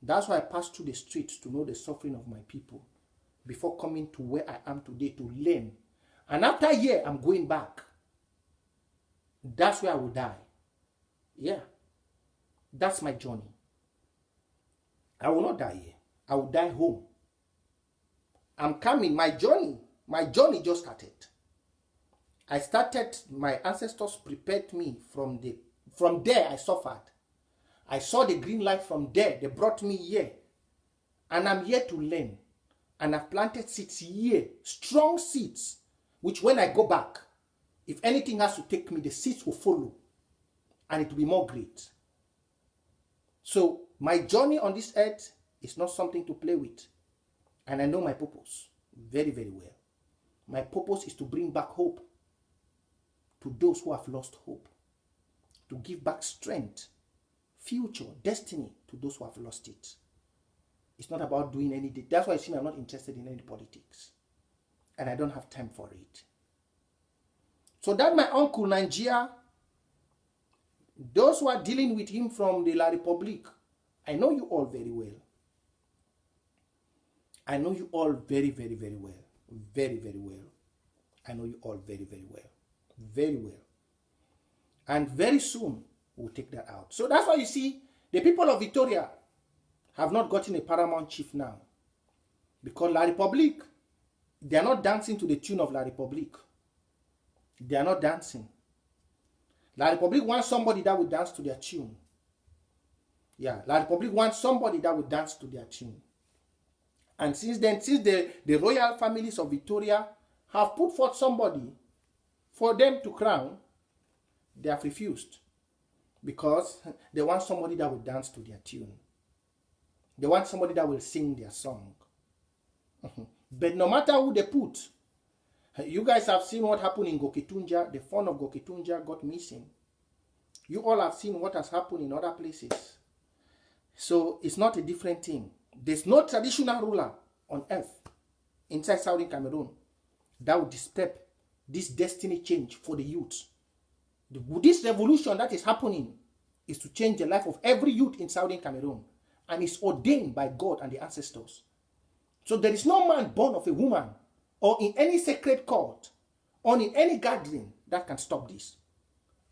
That's why I passed through the streets to know the suffering of my people before coming to where I am today to learn. And after a year, I'm going back. That's where I will die. Yeah. That's my journey. I will not die here. I will die home. I'm coming. My journey just started. I started, my ancestors prepared me from there I suffered. I saw the green light from there. They brought me here. And I'm here to learn. And I've planted seeds here. Strong seeds. Which when I go back, if anything has to take me, the seeds will follow. And it will be more great. So my journey on this earth is not something to play with. And I know my purpose very, very well. My purpose is to bring back hope to those who have lost hope. To give back strength, future, destiny to those who have lost it. It's not about doing anything. That's why you see me, I'm not interested in any politics. And I don't have time for it. So that my uncle Nigeria, those who are dealing with him from the La Republique, I know you all very well. I know you all very, very, very well. Very, very well. I know you all very, very well. Very well. And very soon, we'll take that out. So that's why you see, the people of Victoria have not gotten a paramount chief now. Because La Republique, they are not dancing to the tune of La Republique. They are not dancing. La Republique wants somebody that will dance to their tune. Yeah, La Republique wants somebody that will dance to their tune. And since then, since the royal families of Victoria have put forth somebody for them to crown, they have refused. Because they want somebody that will dance to their tune. They want somebody that will sing their song. But no matter who they put, you guys have seen what happened in Goketunja. The phone of Goketunja got missing. You all have seen what has happened in other places. So it's not a different thing. There's no traditional ruler on earth inside Southern Cameroon that will disturb this destiny change for the youth. This revolution that is happening is to change the life of every youth in Southern Cameroon. And it's ordained by God and the ancestors. So there is no man born of a woman or in any sacred court or in any gathering that can stop this.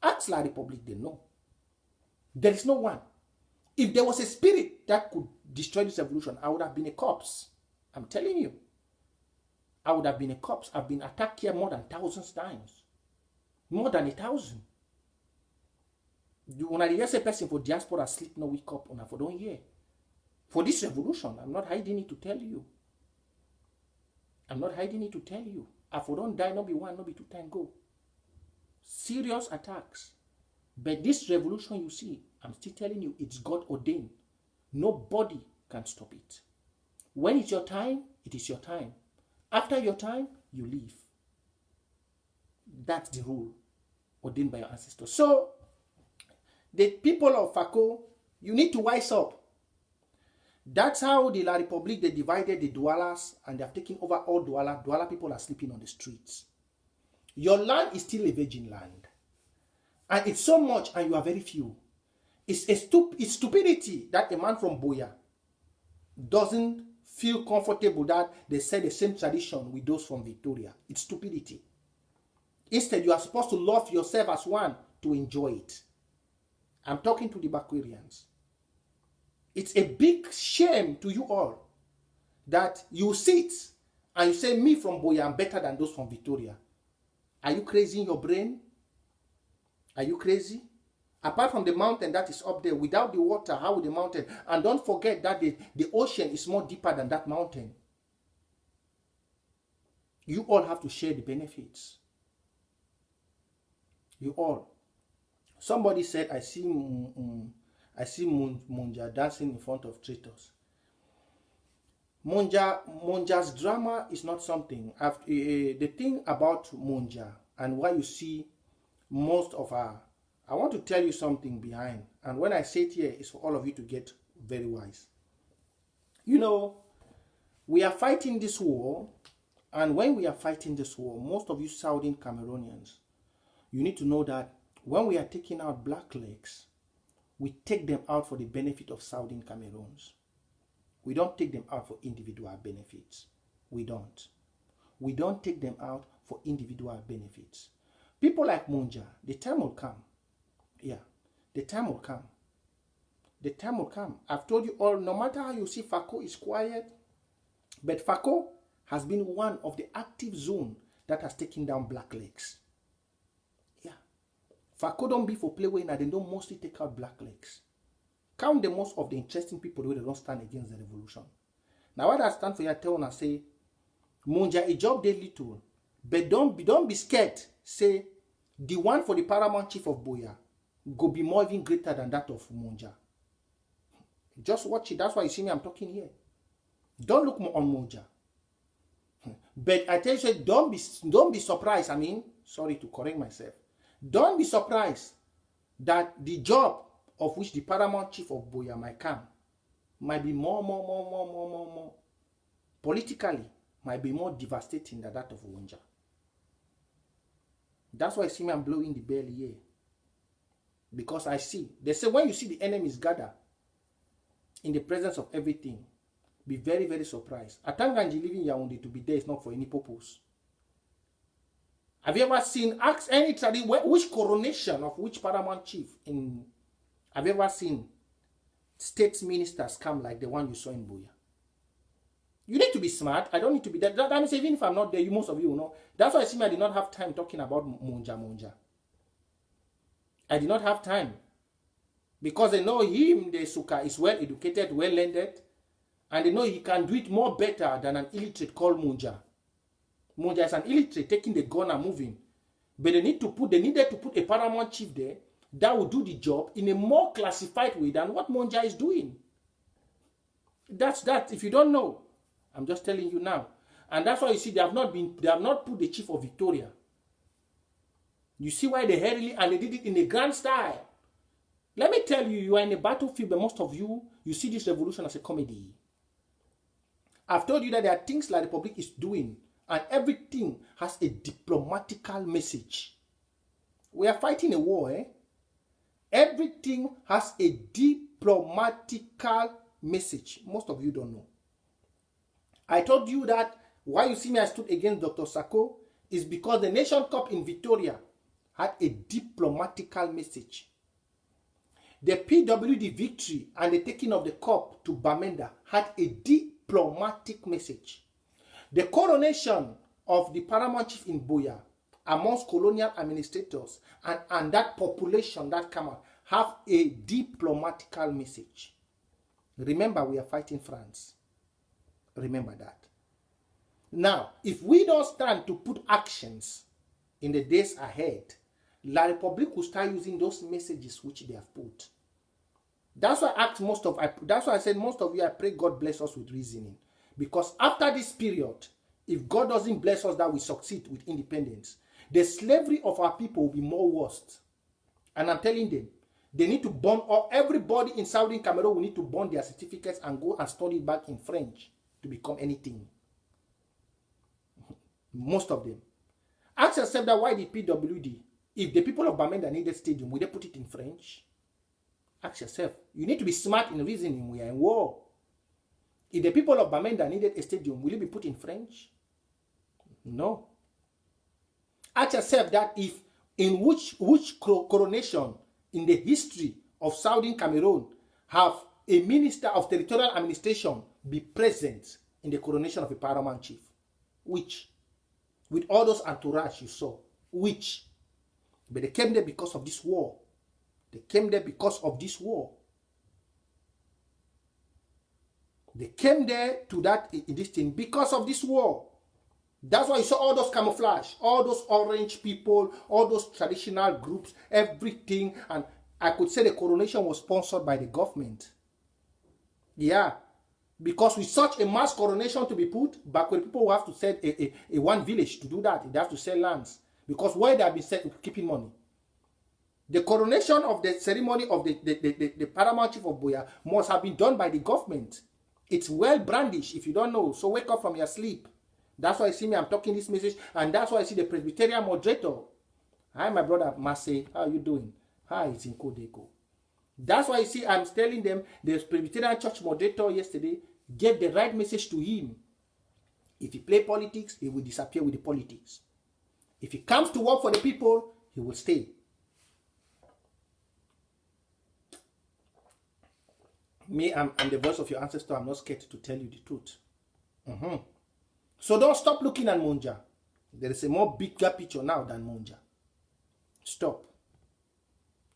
Ask La Republique, they know. There is no one. If there was a spirit that could destroy this revolution, I would have been a corpse. I'm telling you. I would have been a corpse. I've been attacked here more than thousands times. More than 1,000. When I hear a person for diaspora sleep no wake up, for don't hear. For this revolution, I'm not hiding it to tell you. I'm not hiding it to tell you. I for don't die, not be one, not be 2 times go. Serious attacks. But this revolution you see, I'm still telling you, it's God ordained. Nobody can stop it. When it's your time, it is your time. After your time, you leave. That's the rule ordained by your ancestors. So, the people of Fako, you need to wise up. That's how the La République, they divided the Doualas and they have taken over all Douala. Douala people are sleeping on the streets. Your land is still a virgin land. And it's so much and you are very few. It's stupidity that a man from Buea doesn't feel comfortable that they share the same tradition with those from Victoria. It's stupidity. Instead, you are supposed to love yourself as one to enjoy it. I'm talking to the Bakwerians. It's a big shame to you all that you sit and you say, me from Buea, I'm better than those from Victoria. Are you crazy in your brain? Are you crazy? Apart from the mountain that is up there, without the water, how will the mountain? And don't forget that the ocean is more deeper than that mountain. You all have to share the benefits. You all. Somebody said, I see Munja dancing in front of traitors. Munja's drama is not something. The thing about Munja and why you see most of our, I want to tell you something behind. And when I say it here, it's for all of you to get very wise. You know, we are fighting this war. And when we are fighting this war, most of you Southern Cameroonians, you need to know that when we are taking out black legs, we take them out for the benefit of Southern Cameroons. We don't take them out for individual benefits. We don't. We don't take them out for individual benefits. People like Munja, the time will come. Yeah, the time will come. The time will come. I've told you all, no matter how you see Fako is quiet, but Fako has been one of the active zone that has taken down black legs. Yeah. Fako don't be for play way now, they don't mostly take out black legs. Count the most of the interesting people who don't stand against the revolution. Now what I stand for you, I tell and say, Munja, a job they little, but don't be scared. Say, the one for the paramount chief of Buea go be more even greater than that of Munja. Just watch it. That's why you see me, I'm talking here. Don't look more on Munja. But I tell you, don't be surprised. I mean, sorry to correct myself. Don't be surprised that the job of which the paramount chief of Buea might come might be more politically might be more devastating than that of Munja. That's why you see me, I'm blowing the bell here. Because I see, they say when you see the enemies gather in the presence of everything, be very, very surprised. Atanganji leaving Yaoundé to be there is not for any purpose. Have you ever seen, ask any tradition, which coronation of which paramount chief have you ever seen state ministers come like the one you saw in Buea? You need to be smart. I don't need to be that. That means even if I'm not there, most of you will know. That's why I see me, I did not have time talking about Munja. I did not have time. Because they know him, the Suka, is well educated, well learned, and they know he can do it more better than an illiterate called Munja. Munja is an illiterate taking the gun and moving. But they needed to put a paramount chief there that will do the job in a more classified way than what Munja is doing. That's that. If you don't know, I'm just telling you now. And that's why you see they have not put the chief of Victoria. You see why they hurriedly, and they did it in a grand style. Let me tell you, you are in a battlefield, but most of you see this revolution as a comedy. I've told you that there are things La République is doing, and everything has a diplomatical message. We are fighting a war, eh? Everything has a diplomatical message. Most of you don't know. I told you that why you see me I stood against Dr. Sako is because the Nation Cup in Victoria had a diplomatical message. The PWD victory and the taking of the cup to Bamenda had a diplomatic message. The coronation of the paramount chief in Buea amongst colonial administrators and that population that came out have a diplomatical message. Remember, we are fighting France. Remember that. Now, if we don't stand to put actions in the days ahead, La Republique will start using those messages which they have put. That's why that's why I said most of you, I pray God bless us with reasoning. Because after this period, if God doesn't bless us that we succeed with independence, the slavery of our people will be more worse. And I'm telling them, they need to burn, or everybody in Southern Cameroon will need to burn their certificates and go and study back in French to become anything. Most of them. Ask yourself that why did PWD, if the people of Bamenda needed stadium, will they put it in French? Ask yourself. You need to be smart in reasoning. We are in war. If the people of Bamenda needed a stadium, will it be put in French? No. Ask yourself that if in which coronation in the history of Southern Cameroon have a minister of territorial administration be present in the coronation of a paramount chief? Which? With all those entourage you saw. Which? But they came there because of this war. They came there because of this war. They came there to that in this thing because of this war. That's why you saw all those camouflage, all those orange people, all those traditional groups, everything. And I could say the coronation was sponsored by the government. Yeah. Because with such a mass coronation to be put, back when people will have to sell a one village to do that, they have to sell lands. Because why they have been keeping money? The coronation of the ceremony of the paramount chief of Buea must have been done by the government. It's well brandished if you don't know. So wake up from your sleep. That's why you see me, I'm talking this message. And that's why I see the Presbyterian moderator. Hi, my brother Massey. How are you doing? Hi, it's in Kodeko. That's why you see I'm telling them the Presbyterian church moderator yesterday gave the right message to him. If he play politics, he will disappear with the politics. If he comes to work for the people, he will stay. Me, I'm the voice of your ancestor. I'm not scared to tell you the truth. So don't stop looking at Monja. There is a more bigger picture now than Monja. Stop.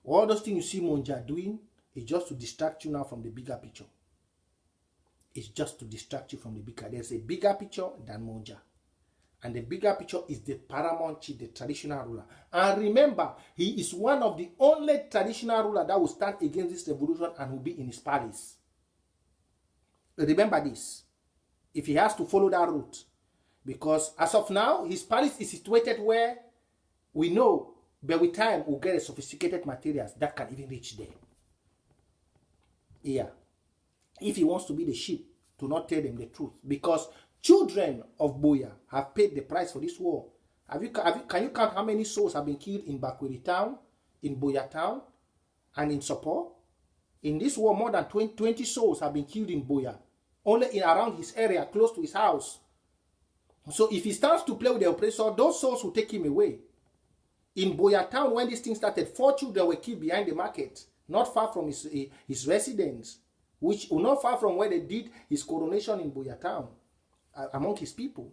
All those things you see Monja doing is just to distract you now from the bigger picture. It's just to distract you from the bigger. There's a bigger picture than Monja. And the bigger picture is the paramount chief, the traditional ruler. And remember, he is one of the only traditional ruler that will stand against this revolution and will be in his palace. Remember this. If he has to follow that route. Because as of now, his palace is situated where we know, but with time, we'll get a sophisticated materials that can even reach there. Yeah. If he wants to be the sheep, to not tell them the truth. Because children of Buea have paid the price for this war. Can you count how many souls have been killed in Bakweri town, in Buea town, and in Sopo? In this war, more than 20 souls have been killed in Buea. Only in around his area, close to his house. So if he starts to play with the oppressor, those souls will take him away. In Buea town, when this thing started, 4 children were killed behind the market, not far from his residence, which not far from where they did his coronation in Buea town, among his people.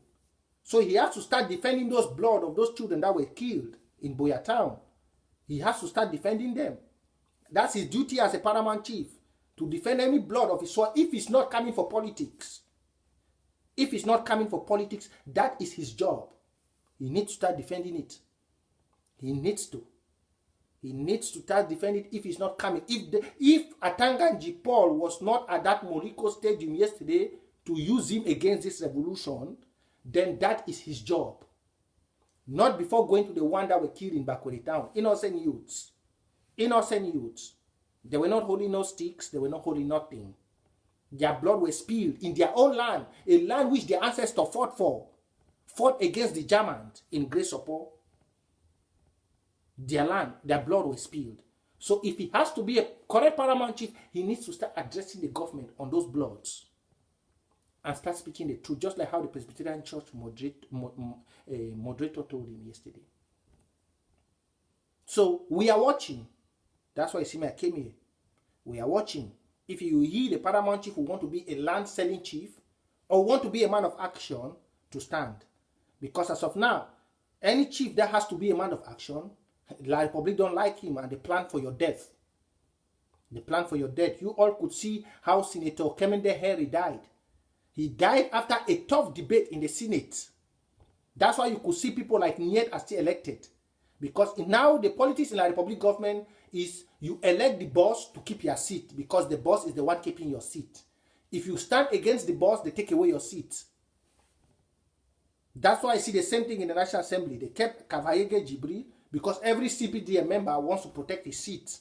So he has to start defending those blood of those children that were killed in Buea town. He has to start defending them. That's his duty as a paramount chief, to defend any blood of his soil if he's not coming for politics. If he's not coming for politics, that is his job. He needs to start defending it. He needs to. He needs to start defending it if he's not coming. If Atanganji Paul was not at that Moriko Stadium yesterday to use him against this revolution, then that is his job. Not before going to the one that were killed in Bakweri town. Innocent youths. Innocent youths. They were not holding no sticks. They were not holding nothing. Their blood was spilled in their own land. A land which their ancestors fought for. Fought against the Germans in Great Sopo. Their land, their blood was spilled. So if he has to be a correct paramount chief, he needs to start addressing the government on those bloods. And start speaking the truth, just like how the Presbyterian Church moderator told him yesterday. So we are watching. That's why you see me, I came here. We are watching. If you hear the paramount chief who want to be a land selling chief or want to be a man of action, to stand. Because as of now, any chief that has to be a man of action, La Republic don't like him and they plan for your death. They plan for your death. You all could see how Senator Kemende Harry died. He died after a tough debate in the Senate. That's why you could see people like Niet are still elected. Because now the politics in the Republic government is you elect the boss to keep your seat because the boss is the one keeping your seat. If you stand against the boss, they take away your seat. That's why I see the same thing in the National Assembly. They kept Kavayege Jibril because every CPDM member wants to protect his seat.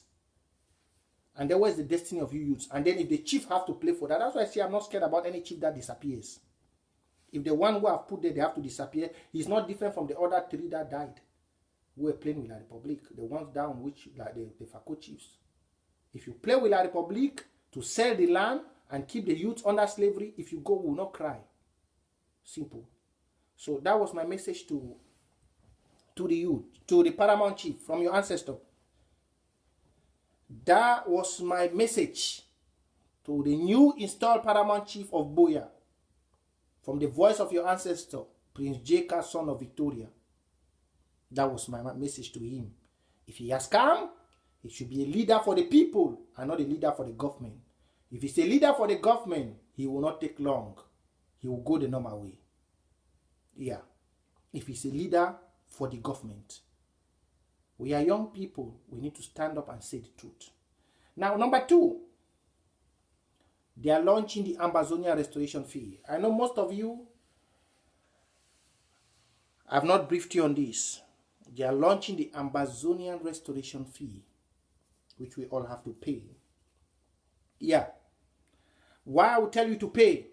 And then where's the destiny of you youths? And then if the chief have to play for that, that's why I say I'm not scared about any chief that disappears. If the one who I've put there, they have to disappear, he's not different from the other three that died. Who were playing with La Republic, the ones down which, like the FACO chiefs. If you play with La Republic to sell the land and keep the youths under slavery, if you go, we will not cry. Simple. So that was my message to the youth, to the paramount chief from your ancestor. That was my message to the new installed paramount chief of Buea, from the voice of your ancestor, Prince J CARR, son of Victoria. That was my message to him. If he has come, he should be a leader for the people and not a leader for the government. If he's a leader for the government, he will not take long. He will go the normal way. Yeah. If he's a leader for the government. We are young people. We need to stand up and say the truth. Now, number 2. They are launching the Ambazonia restoration fee. I know most of you have not briefed you on this. They are launching the Ambazonian restoration fee, which we all have to pay. Yeah. Why I will tell you to pay?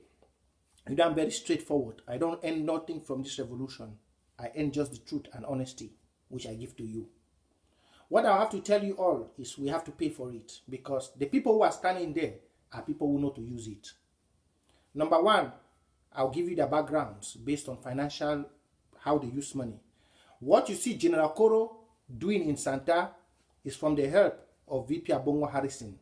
And I'm very straightforward. I don't earn nothing from this revolution. I earn just the truth and honesty, which I give to you. What I have to tell you all is we have to pay for it, because the people who are standing there are people who know to use it. Number 1, I'll give you the backgrounds based on financial, how they use money. What you see General Koro doing in Santa is from the help of VP Abongo Harrison.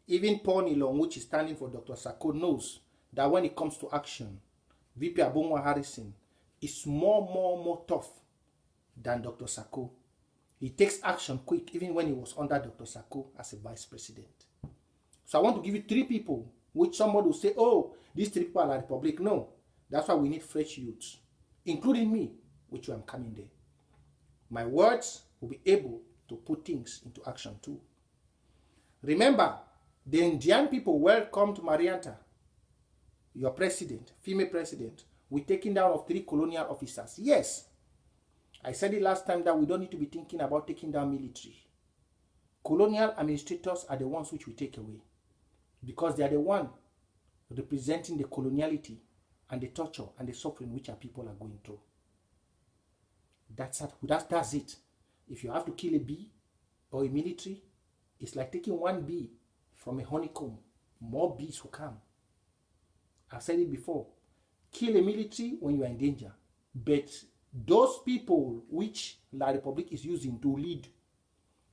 Even Paul Nilong, which is standing for Dr. Sako, knows that when it comes to action, VP Abongo Harrison is more tough than Dr. Sako. He takes action quick, even when he was under Dr. Sako as a vice president. So I want to give you 3 people, which somebody will say, oh, these 3 people are la Republic. No, that's why we need fresh youths, including me, which I am coming there. My words will be able to put things into action too. Remember, the Indian people welcomed Marianta, your president, female president, with taking down of 3 colonial officers. Yes, I said it last time that we don't need to be thinking about taking down military. Colonial administrators are the ones which we take away, because they are the one representing the coloniality and the torture and the suffering which our people are going through. That's it. If you have to kill a bee or a military, it's like taking 1 bee from a honeycomb. More bees will come. I've said it before. Kill a military when you are in danger. But those people which La Republic is using to lead,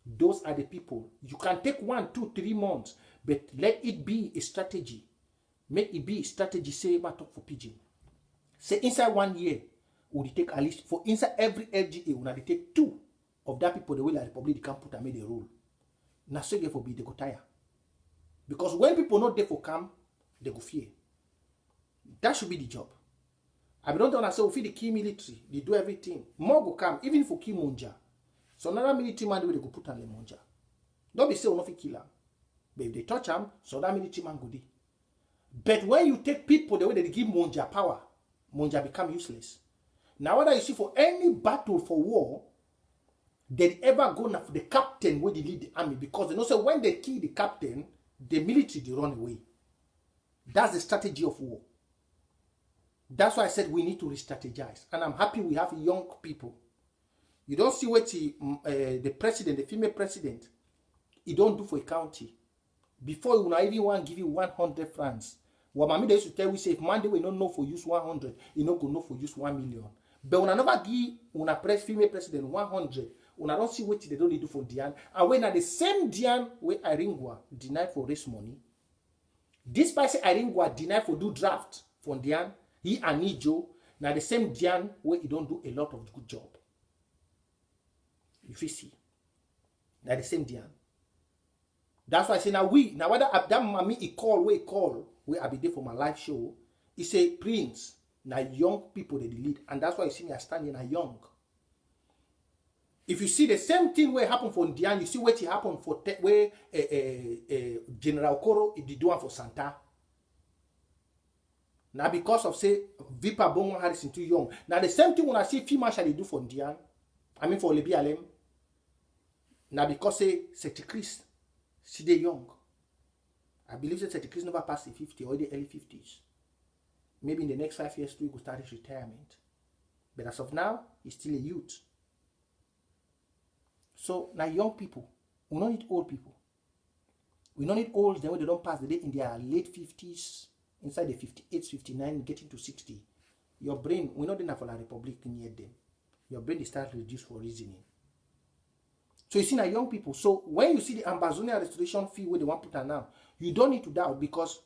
those are the people. You can take 1, 2, 3 months, but let it be a strategy. Make it be a strategy. Say, talk for pigeon. Say inside 1 year, we take at least, for inside every LGA, we take 2 of that people, the way La Republic can put and make a rule. Now, so they for be, they go tire. Because when people not there for come, they go fear. That should be the job. I don't want to say, we feel the key military, they do everything. More go come, even for key monja. So another military man, they go put on the monja. Don't be say, we not kill them. But if they touch them, so that military man go there. But when you take people the way they give monja power, monja become useless. Now, what you see for any battle for war, they ever go now for the captain where they lead the army, because they know say when they kill the captain, the military they run away. That's the strategy of war. That's why I said we need to re-strategize, and I'm happy we have young people. You don't see what the president, the female president, he don't do for a county. Before you not even want to give you 100 francs. What mommy they used to tell we say if Monday we don't know for use 100, you not go know for use 1 million. But when I never give una female president 100, when I don't see what they don't need to do for Diane, and when at the same Diane where Iringwa denied for raise money, this person Iringwa denied for do draft for Diane, he and Nijo, now the same Diane where he don't do a lot of good job. If you see, now the same Diane. That's why I say now whether that mommy he call, where I be there for my live show, It's a prince. Now young people they lead, and that's why you see me standing now young. If you see the same thing where happen for Ndian, you see what it happened for where General Koro did do one for Santa. Now because of say Vipa Bongo Harrison too young. Now the same thing when I see female shall do for Ndian, I mean for Lebi Alem. Now because say Chris, see they young. I believe that Chris never passed the 50 or the early 50s. Maybe in the next 5 years too, he will start his retirement. But as of now, he's still a youth. So now young people, we don't need old people. We don't need old them when they don't pass the day in their late 50s, inside the 58, 59, getting to 60. Your brain, we're not enough for the Republic near them. Your brain is starting to reduce for reasoning. So you see now young people. So when you see the Ambazonia restoration fee where they want to put her now, you don't need to doubt because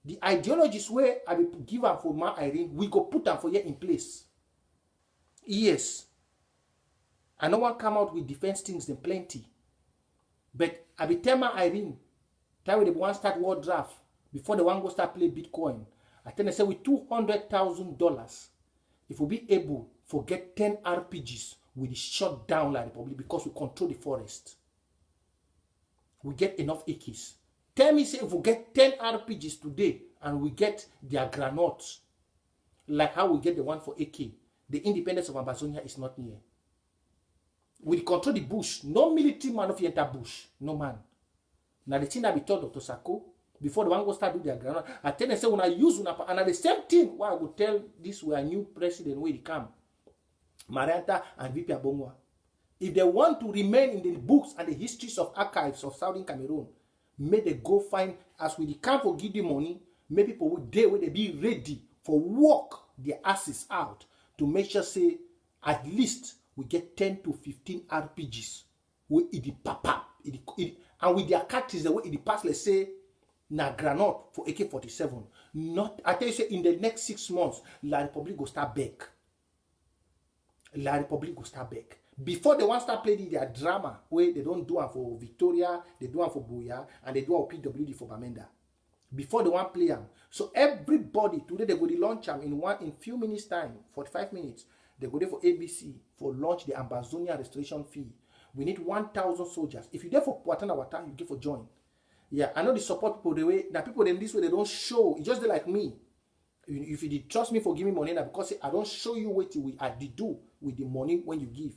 the ideologies where I will give her for Ma Irene, we go put them for you in place. Yes. I no one come out with defense things in plenty. But I be tell Ma Irene, time when they want start war draft, before they want go start play Bitcoin, I tell them say with $200,000, if we be able to get 10 RPGs, we shut down La Republic because we control the forest. We get enough AKs. Tell me, say, if we get 10 RPGs today and we get their granates, like how we get the one for AK, the independence of Ambazonia is not near. We control the bush. No military man of enter bush. No man. Now the thing that we told Dr. Sako, before the one go start do their granate, I tell them, say, when I use una, and the same thing, why I will tell this we are new president where they come, Marianta and VP Abongwa. If they want to remain in the books and the histories of archives of Southern Cameroon, may they go find, as we come for give the money, may people will there where they be ready for work their asses out to make sure say at least we get 10 to 15 RPGs we the papa and with their cartridges the way in the past, let's say na granite for AK-47. Not I tell you say in the next 6 months, La Republic will start back. La Republic will start back. Before they want to start playing their drama, where they don't do it for Victoria, they do it for Buea, and they do it for PWD for Bamenda. Before they want to play them. So everybody, today they go to launch them in few minutes time, 45 minutes. They go there for ABC, for launch the Ambazonia restoration fee. We need 1,000 soldiers. If you're there for Watana Wata, you get for join. Yeah, I know the support people, the way, that people in this way, they don't show. It's just like me. If you did trust me for giving money, now because I don't show you what I did do with the money when you give.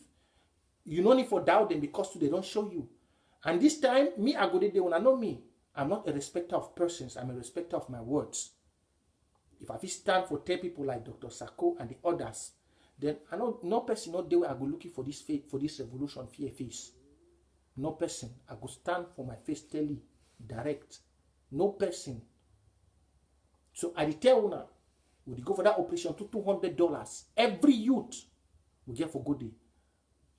You no need for doubt them because they don't show you. And this time, me, I go there when I know me. I'm not a respecter of persons. I'm a respecter of my words. If I stand for 10 people like Dr. Sako and the others, then I know no person not there where I go looking for this faith, for this revolution, fear face. No person. I go stand for my face, tell you, direct. No person. So I tell you, we go for that operation to $200. Every youth we get for good day.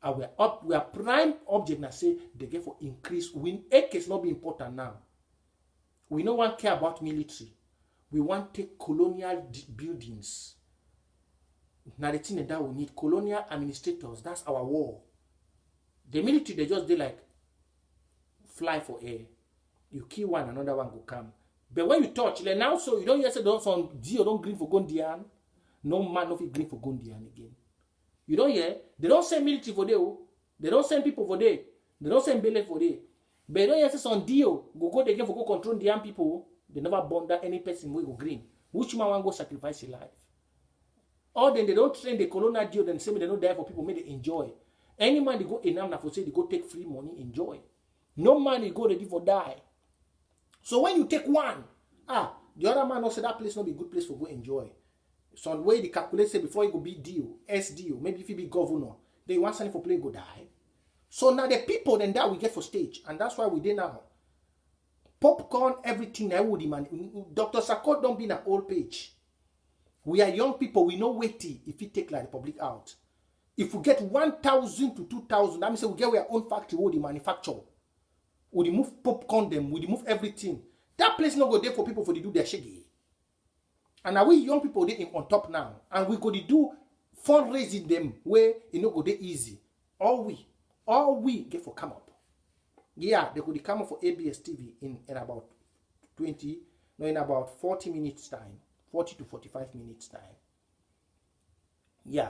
And we are prime object now say they get for increase. AK is not be important now. We no one care about military. We want to take colonial buildings. Now the thing that we need colonial administrators. That's our war. The military they just like fly for air. You kill one, another one go come. But when you touch, like now so you don't hear say don't some deal don't green for Gondian. No man of it green for Gondian again. You don't hear? They don't send military for there. They don't send people for there. They don't send Bele for there. But you don't hear say some deal go again for go control the young people. They never bond any person will go green. Which man want go sacrifice his life? Or then they don't train the colonial deal, then say they don't die for people, may they enjoy. Any man they go enam for say they go take free money, enjoy. No man they go ready for die. So when you take one, the other man also that place not be a good place for go enjoy. Some way they calculate say before you go be deal, SDO, maybe if you be governor, they want something for play go die. So now the people then that we get for stage, and that's why we did now. Popcorn, everything I would demand. Dr. Sakot don't be in an old page. We are young people, we know weighty if we take like the public out. If we get 1,000 to 2,000, that means we get our own factory where they manufacture. We remove popcorn them, we remove everything. That place not go there for people for to do their shaggy. And now we young people they on top now. And we go to do fundraising them where it no go there easy. All we get for come up. Yeah, they could come up for ABS TV in about 40 minutes time. 40 to 45 minutes time. Yeah.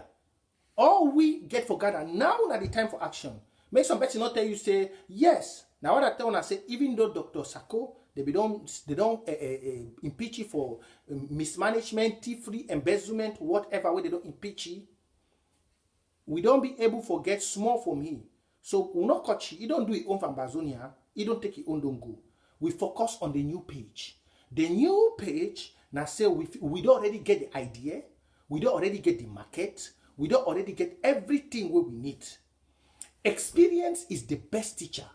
All we get for gather now at the time for action. Make some person not tell you say yes. Now what I tell when I say even though Dr. Sako they don't impeach you for mismanagement, thief-free, embezzlement, whatever way they don't impeach you. We don't be able to get small from him. So we not catch you. He don't do it own from Ambazonia. He don't take it own don't go. We focus on the new page. The new page now say we don't already get the idea. We don't already get the market. We don't already get everything where we need. Experience is the best teacher.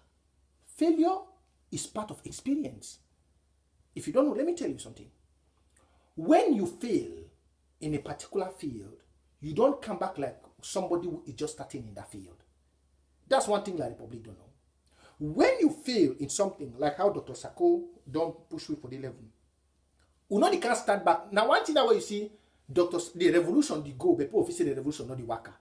Failure is part of experience. If you don't know, let me tell you something. When you fail in a particular field, you don't come back like somebody who is just starting in that field. That's one thing like the public don't know. When you fail in something, like how Dr. Sako don't push you for the level, you know they can't start back. Now one thing that way you see, the revolution, the go, but people say the revolution, not the worker.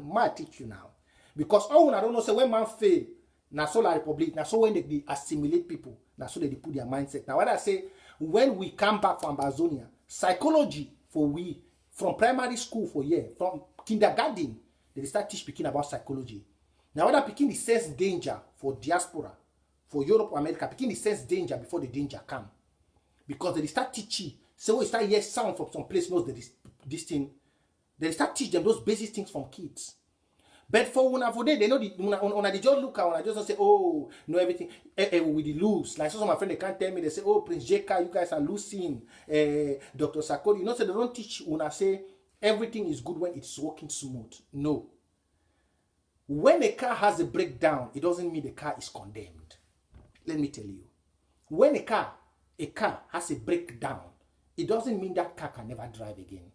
Might teach you now. Because all I don't know, say when man fail, now so la republic, now so when they assimilate people, now so they put their mindset. Now what I say, when we come back from Ambazonia, psychology for we, from primary school for year, from kindergarten, they start teach speaking about psychology. Now what I picking the sense danger for diaspora, for Europe or America, picking the sense danger before the danger come. Because they start teaching, so we start hear sound from some place knows this thing, they start teach them those basic things from kids. But for una for they know the una they just look at una just say, oh, know everything. With the lose. Like some of my friends they can't tell me, they say, oh, Prince J CARR, you guys are losing. Dr. Sako, you know, so they don't teach una say everything is good when it's working smooth. No. When a car has a breakdown, it doesn't mean the car is condemned. Let me tell you. When a car has a breakdown, it doesn't mean that car can never drive again.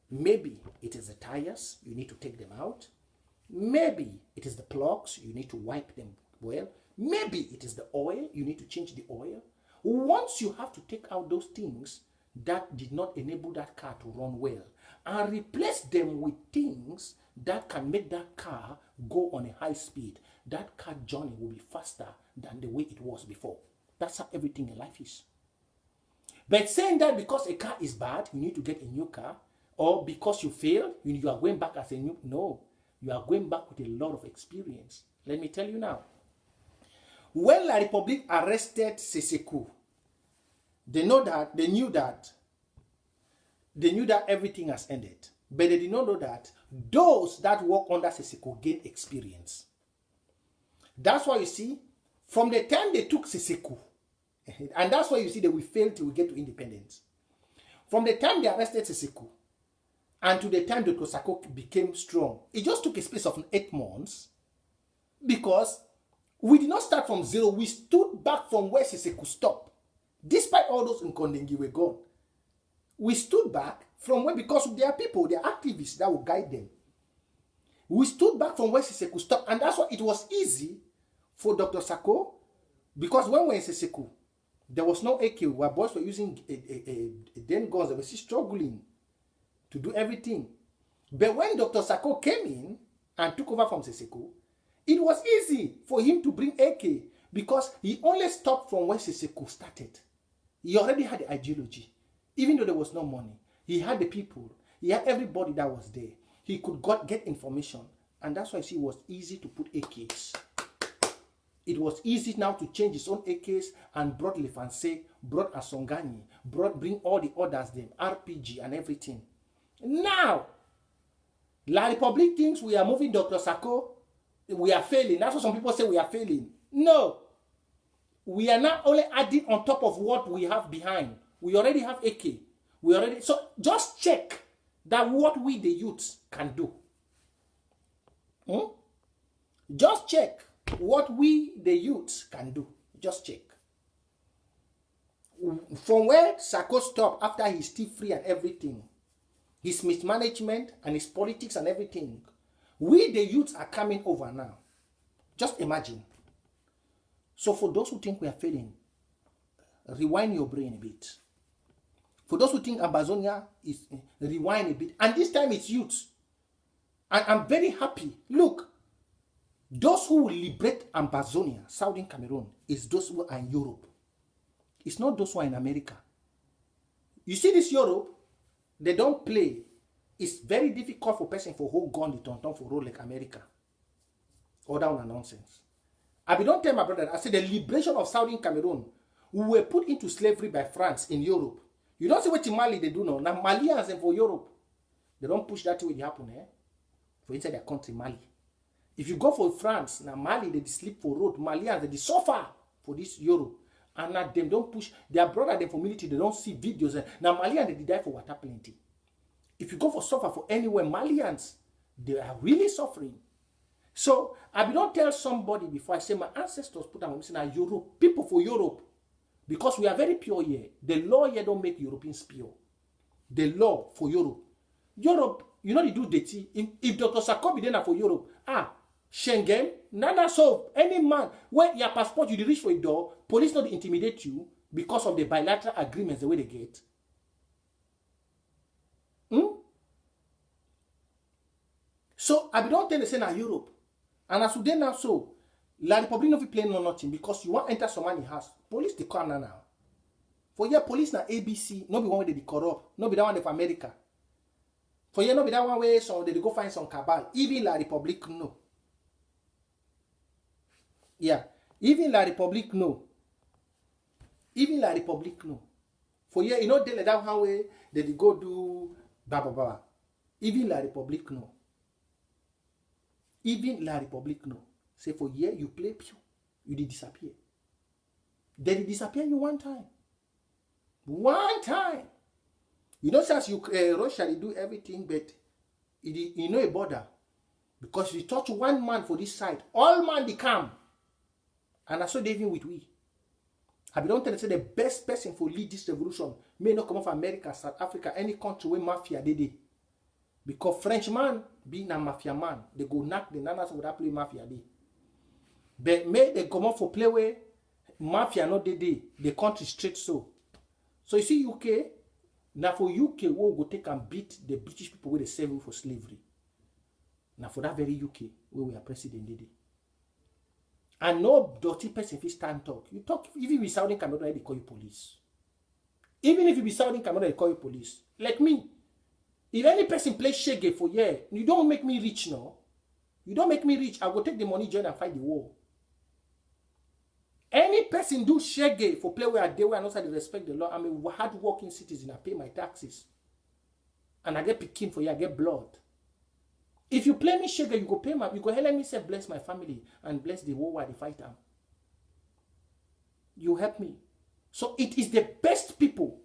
Maybe it is the tires, you need to take them out. Maybe it is the plugs, you need to wipe them well. Maybe it is the oil, you need to change the oil. Once you have to take out those things that did not enable that car to run well and replace them with things that can make that car go on a high speed, that car journey will be faster than the way it was before. That's how everything in life is. But saying that because a car is bad, you need to get a new car, or because you failed, you are going back as a new, no. You are going back with a lot of experience. Let me tell you now. When La Republique arrested Sesekou, they knew that everything has ended. But they did not know that those that work under Sesekou gain experience. That's why you see, from the time they took Sesekou, and that's why you see that we failed till we get to independence. From the time they arrested Sesekou, and to the time Dr. Sako became strong, it just took a space of 8 months because we did not start from zero. We stood back from where Sesekou stopped. Despite all those Nkondengi were gone. We stood back from where, because there are people, there are activists that will guide them. We stood back from where Sesekou stopped, and that's why it was easy for Dr. Sako, because when we were in Sesekou, there was no AK, where boys were using then guns, they were still struggling to do everything. But when Dr. Sako came in and took over from Sesekou, it was easy for him to bring AK because he only stopped from where Sesekou started. He already had the ideology. Even though there was no money, he had the people. He had everybody that was there. He could get information. And that's why it was easy to put AKs. It was easy now to change his own AKs and brought Lefanse, brought Asongani, bring all the others, them RPG and everything. Now, La Republique thinks we are moving Dr. Sako, we are failing. That's what some people say we are failing. No. We are not only adding on top of what we have behind. We already have AK. So just check that what we the youths can do. Just check what we the youths can do. Just check. From where Sako stopped after he's still free and everything, his mismanagement and his politics and everything, we the youths are coming over now. Just imagine. So for those who think we are failing, rewind your brain a bit. For those who think Ambazonia is, rewind a bit. And this time it's youths. And I'm very happy. Look, those who will liberate Ambazonia, Southern Cameroon, is those who are in Europe. It's not those who are in America. You see this Europe, they don't play. It's very difficult for person for hold gun the tonton for road like America. All that nonsense. I be don't tell my brother, I said the liberation of Southern Cameroon, we were put into slavery by France in Europe. You don't see what in Mali they do now. Now Malians and for Europe, they don't push that way it happen, for inside their country, Mali. If you go for France, now Mali, they sleep for road. Malians, they suffer for this Europe. And now them don't push. Their brother, them for military, they don't see videos. Now Malians, they die for water plenty. If you go for suffer for anywhere, Malians, they are really suffering. So, I don't tell somebody before I say my ancestors put them in Europe, people for Europe, because we are very pure here. The law here don't make Europeans pure. The law for Europe. Europe, you know they do dirty. If Dr. Sarkozy then for Europe, Schengen, nana so any man, when your passport you reach for a door, police not intimidate you because of the bilateral agreements the way they get. So, I don't tell the same Europe. And as today now, so, La Republic not play no nothing because you want to enter somebody's house. Police they come now. For here, police na ABC, no be one way they corrupt, no be that one for America. For here, no be that one way so they go find some cabal. Even La Republic no. Yeah, even La Republic no. Even La Republic no. For here, you know they that one way they go do blah. Even La Republic no. Even La Republic no. Say for year you play pew, you did disappear. They disappear you one time. One time. You know, since you Russia they do everything, but you know a border. Because if you touch one man for this side, all man they come. And that's so they even with we. I don't tell you say the best person for lead this revolution may not come off America, South Africa, any country where mafia they did. Because Frenchman being a mafia man, they go knock the nanas with that play mafia day. But may they come up for play where mafia not the country straight so. So you see UK, now for UK, we will go take and beat the British people where they sell for slavery. Now for that very UK, where we are president did it. And no dirty person if you stand talk. You talk, even if you be Southern Cameroon, they call you police. Even if you be Southern Cameroon, they call you police. Like me. If any person play shege for year, you don't make me rich now. You don't make me rich. I will take the money, join and fight the war. Any person do shege for play where I do and also they respect the law. I'm a hard-working citizen. I pay my taxes. And I get picking for you. I get blood. If you play me shege, you go pay my, you go help me say bless my family and bless the war while they fight them. You help me. So it is the best people.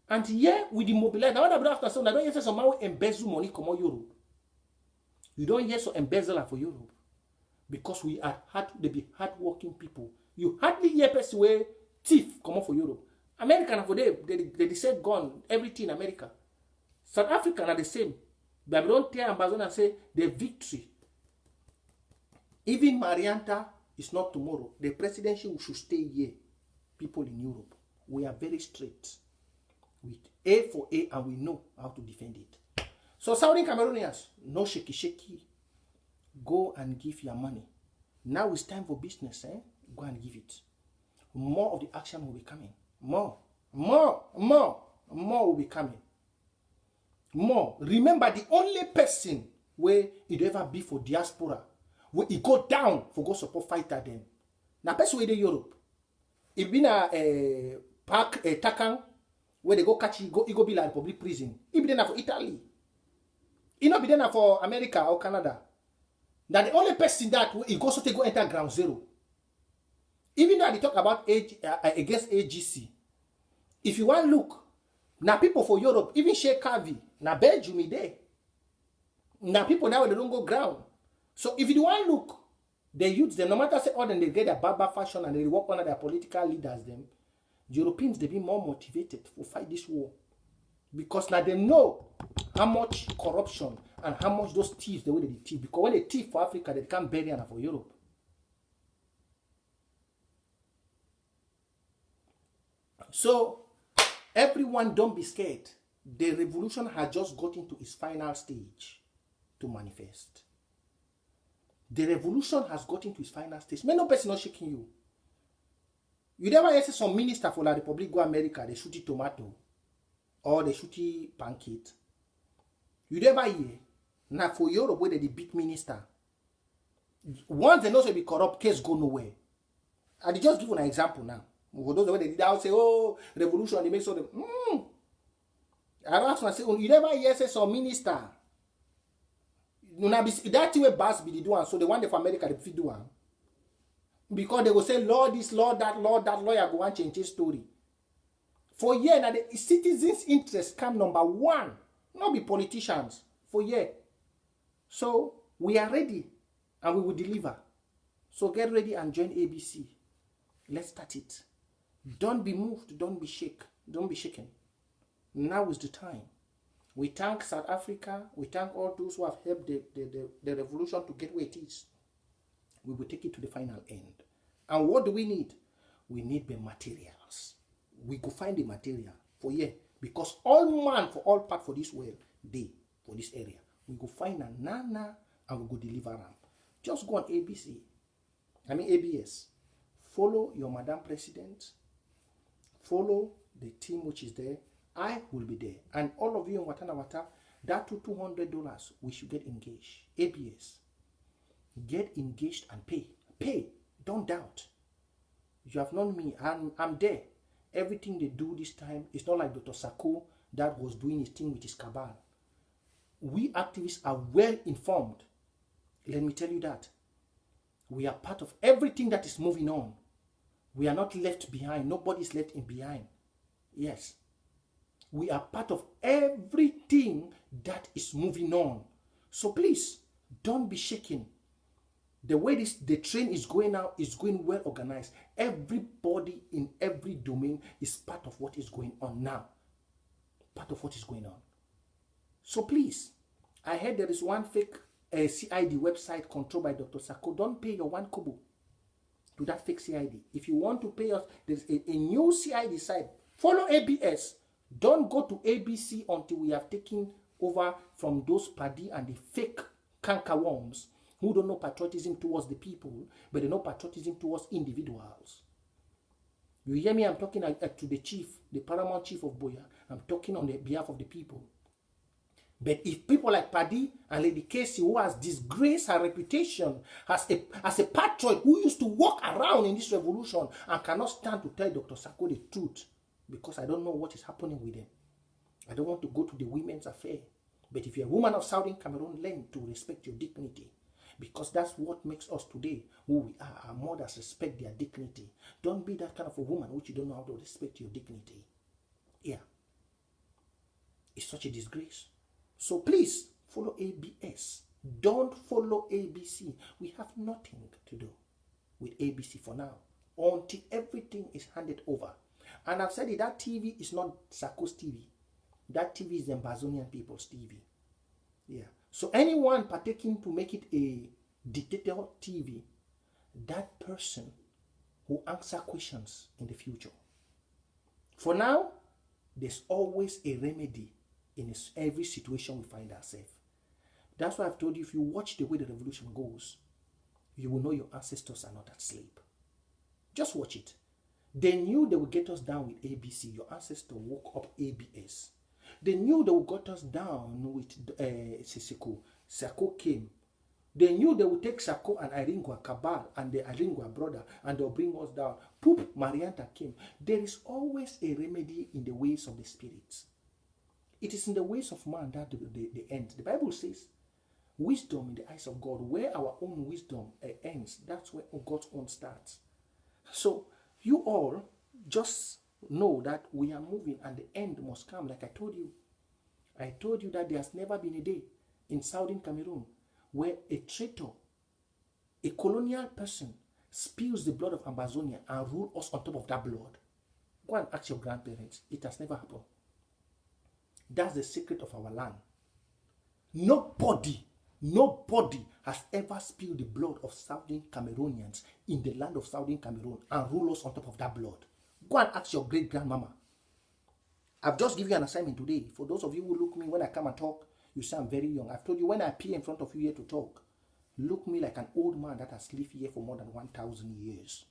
And here we demobilize. Now what after so I don't hear some man embezzle money come on Europe. You don't hear some embezzler for Europe. Because we are hard-working people. You hardly hear person where thief come on for Europe. American for them, they say gone, everything in America. South African are the same. But we don't tell Ambazonia and say the victory. Even Marianta is not tomorrow. The presidency should stay here. People in Europe. We are very straight. With A for A and we know how to defend it. So Southern Cameroonians, no shaky. Go and give your money. Now it's time for business, Go and give it. More of the action will be coming. More will be coming. More. Remember, the only person where it ever be for diaspora, where it go down for go support fighter them. Now, person where they Europe, it been a park a Takan, where they go catch it go be like public prison. It be there for Italy. It not be there for America or Canada. Now the only person that it goes to go enter ground zero. Even though they talk about against AGC, if you want to look, now people for Europe, even J CARR, now Belgium there. Now people now they don't go ground. So if you want to look, the youths, no matter say all them they get their barber fashion and they work under their political leaders, them Europeans they be more motivated to fight this war. Because now they know how much corruption and how much those thieves, the way they thief. Because when they thief for Africa, they can't bury them for Europe. So, everyone don't be scared. The revolution has just got into its final stage to manifest. The revolution has got into its final stage. May no person not shaking you. You never hear some minister for La Republic go America, they shoot tomato. Or they shoot pancake. You never hear. Now for Europe, where they beat minister. Once they know say be corrupt, case go nowhere. I just give you an example now. For those where they did out say, oh, revolution, they make so them. I ask myself, you never hear say some minister. That thing where Bass be the doing, so the one for America they fit do one. Because they will say, Lord this, Lord that, lawyer go and change his story. For year now the citizens' interest come number one, not be politicians. For year. So we are ready and we will deliver. So get ready and join ABC. Let's start it. Don't be moved, don't be shaken. Now is the time. We thank South Africa, we thank all those who have helped the revolution to get where it is. We will take it to the final end. And what do we need? We need the materials. We go find the material for here. Because all man for all part for this world, they for this area. We go find a nana and we go deliver them. Just go on ABS. Follow your Madam President. Follow the team which is there. I will be there. And all of you in Watana, that $200, we should get engaged. ABS. Get engaged and pay. Pay. Don't doubt. You have known me. I'm there. Everything they do this time is not like Dr. Sako that was doing his thing with his cabal. We activists are well informed. Let me tell you that. We are part of everything that is moving on. We are not left behind. Nobody is left in behind. Yes. We are part of everything that is moving on. So please, don't be shaken. The way the train is going now is going well organized. Everybody in every domain is part of what is going on now. Part of what is going on. So please, I heard there is one fake CID website controlled by Dr. Sako. Don't pay your 1 kobo to that fake CID. If you want to pay us, there's a new CID site. Follow ABS. Don't go to ABC until we have taken over from those paddy and the fake cankerworms who don't know patriotism towards the people, but they know patriotism towards individuals. You hear me? I'm talking to the chief, the paramount chief of Buea. I'm talking on the behalf of the people. But if people like Paddy and Lady Casey, who has disgraced her reputation as a patriot who used to walk around in this revolution and cannot stand to tell Dr. Sako the truth, because I don't know what is happening with them. I don't want to go to the women's affair. But if you're a woman of Southern Cameroon, learn to respect your dignity. Because that's what makes us today who we are. Our mothers respect their dignity. Don't be that kind of a woman which you don't know how to respect your dignity. Yeah. It's such a disgrace. So please, follow ABS. Don't follow ABC. We have nothing to do with ABC for now. Until everything is handed over. And I've said it, that TV is not Sako's TV. That TV is the Ambazonian people's TV. Yeah. So anyone partaking to make it a dictator TV, that person will answer questions in the future. For now, there's always a remedy in every situation we find ourselves. That's why I've told you, if you watch the way the revolution goes, you will know your ancestors are not asleep. Just watch it. They knew they would get us down with ABC. Your ancestor woke up ABS. They knew they would get us down with Sisiko. Sako came. They knew they would take Sako and Iringwa Cabal and the Iringwa brother and they'll bring us down. Poop Marianta came. There is always a remedy in the ways of the spirits. It is in the ways of man that the end. The Bible says, wisdom in the eyes of God, where our own wisdom ends, that's where God's own starts. So, you all just know that we are moving and the end must come, like I told you. I told you that there has never been a day in Southern Cameroon where a traitor, a colonial person, spills the blood of Ambazonia and rule us on top of that blood. Go and ask your grandparents. It has never happened. That's the secret of our land. Nobody has ever spilled the blood of Southern Cameroonians in the land of Southern Cameroon and rule us on top of that blood. Go and ask your great-grandmama. I've just given you an assignment today. For those of you who look me when I come and talk, you say I'm very young. I've told you when I appear in front of you here to talk, look me like an old man that has lived here for more than 1,000 years.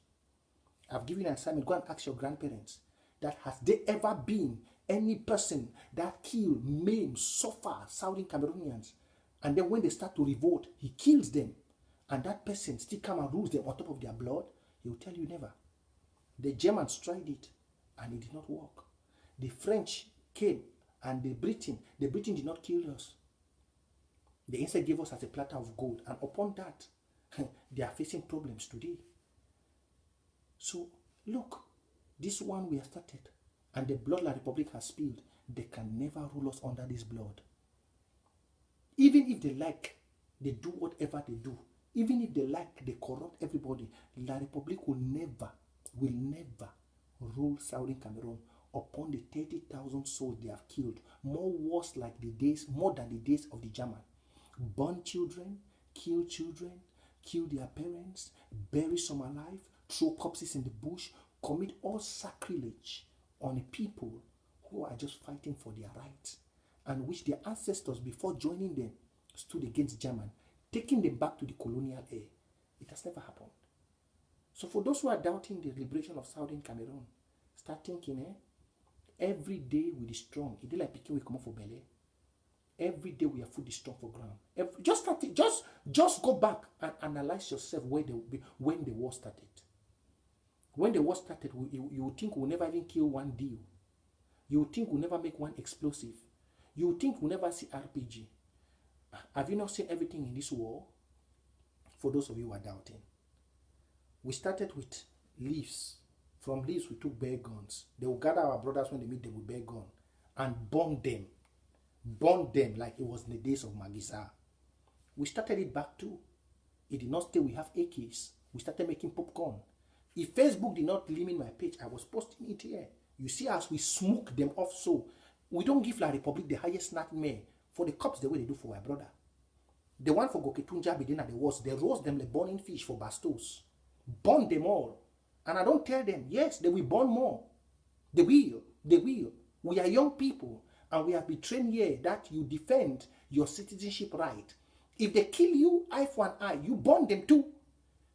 I've given you an assignment. Go and ask your grandparents. that has there ever been any person that kill, maim, suffer Southern Cameroonians, and then when they start to revolt, he kills them, and that person still come and rules them on top of their blood? He will tell you never. The Germans tried it, and it did not work. The French came, and the Britain did not kill us. They instead gave us as a platter of gold, and upon that, they are facing problems today. So, look, this one we have started, and the blood La Republic has spilled. They can never rule us under this blood. Even if they like, they do whatever they do. Even if they like, they corrupt everybody. La Republic will never rule Southern Cameroon upon the 30,000 souls they have killed. More than the days of the German. Burn children, kill their parents, bury some alive, throw corpses in the bush, commit all sacrilege on a people who are just fighting for their rights, and which their ancestors, before joining them, stood against German, taking them back to the colonial era. It has never happened. So for those who are doubting the liberation of Southern Cameroon, start thinking, every day we be strong. It is like picking we come up for belly. Every day we are fully strong for ground. Just go back and analyze yourself when the war started. When the war started, you would think we'll never even kill one deal. You would think we'll never make one explosive. You would think we'll never see RPG. Have you not seen everything in this war? For those of you who are doubting. We started with leaves. From leaves, we took bear guns. They will gather our brothers when they meet them with bear gun and burn them. Burn them like it was in the days of Magisa. We started it back too. It did not stay. We have AKs. We started making popcorn. If Facebook did not limit my page, I was posting it here. You see, as we smoke them off, so we don't give La Republic the highest nightmare for the cops the way they do for my brother. The one for Goketunja Bidina, the worst. They roast them like burning fish for bastos. Burn them all. And I don't tell them, yes, they will burn more. They will. They will. We are young people, and we have been trained here that you defend your citizenship right. If they kill you, eye for an eye, you burn them too.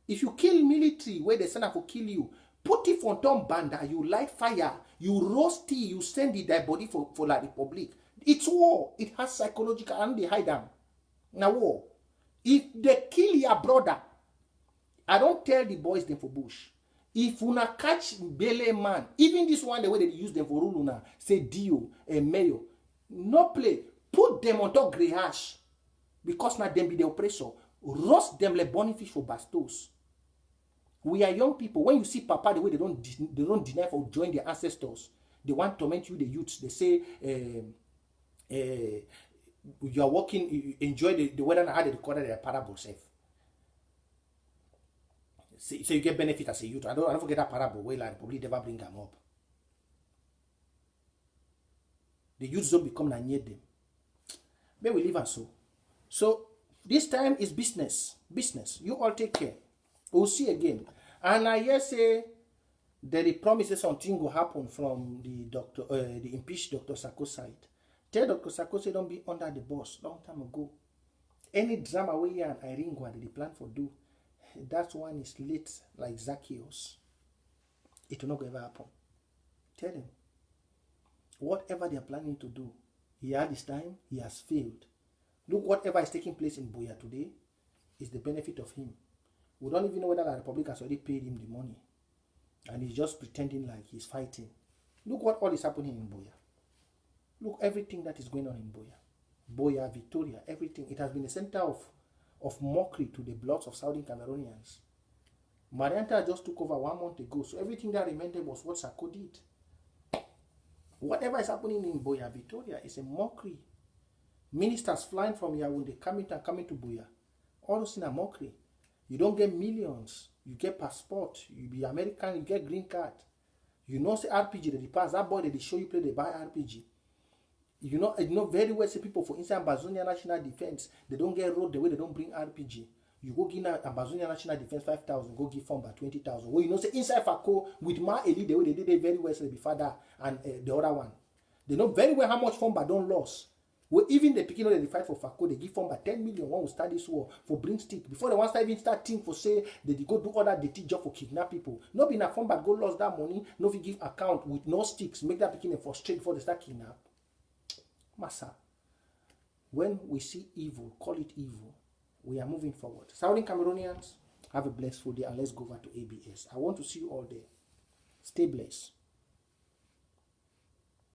If you kill military where they send out to kill you, put it on top banda, you light fire, you roast it, you send it their body for La Republic. It's war. It has psychological, and they hide them. Now war. If they kill your brother, I don't tell the boys them for bush. If una catch Bele man, even this one, the way they use them for ruluna, say Dio and Mayo, no play. Put them on top grey hash. Because now them be the oppressor. Roast them like burning fish for bastos. We are young people. When you see Papa, the way they don't deny for join their ancestors, they want to torment you, the youths. They say, you are working, you enjoy the weather and how they record their parable safe. So you get benefit as a youth. I don't forget that parable where like probably never bring them up. The youths don't become near them. But we live and so. So this time is business. Business. You all take care. We'll see again. And I hear say that the promises something will happen from the impeached Dr. Sako side. Tell Dr. Sako say don't be under the bus long time ago. Any drama we and Irene what they plan for do. That one is late like Zacchaeus. It will not ever happen. Tell him. Whatever they are planning to do, he had his time, he has failed. Look, whatever is taking place in Buea today is the benefit of him. We don't even know whether the Republic has already paid him the money. And he's just pretending like he's fighting. Look what all is happening in Buea. Look, everything that is going on in Buea. Buea, Victoria, everything. It has been a center of mockery to the bloods of Southern Cameroonians. Marianta just took over 1 month ago, so everything that remained was what Sako did. Whatever is happening in Buea, Victoria is a mockery. Ministers flying from Yaoundé coming to Buea. All those in a mockery. You don't get millions. You get passport. You be American, you get green card. You know say RPG that they pass. That boy that they show you play, they buy RPG. You know very well say people for inside Ambazonia National Defense, they don't get road the way they don't bring RPG. You go give Ambazonia National Defense 5,000, go give Fomba 20,000. Well, you know say inside Fako with Ma Eli the way they did it very well, say before that and the other one. They know very well how much Fomba don't lose. We even the pikin wey dey fight for Fako, they give fund by 10 million when we start this war for bring stick. Before they want to even start think for say they go do other dirty job for kidnap people. No be na fund but go lost that money, no fit give account with no sticks, make that pikin frustrate before they start kidnap. Massa, when we see evil, call it evil. We are moving forward. Southern Cameroonians, have a blessed day and let's go over to ABS. I want to see you all there. Stay blessed.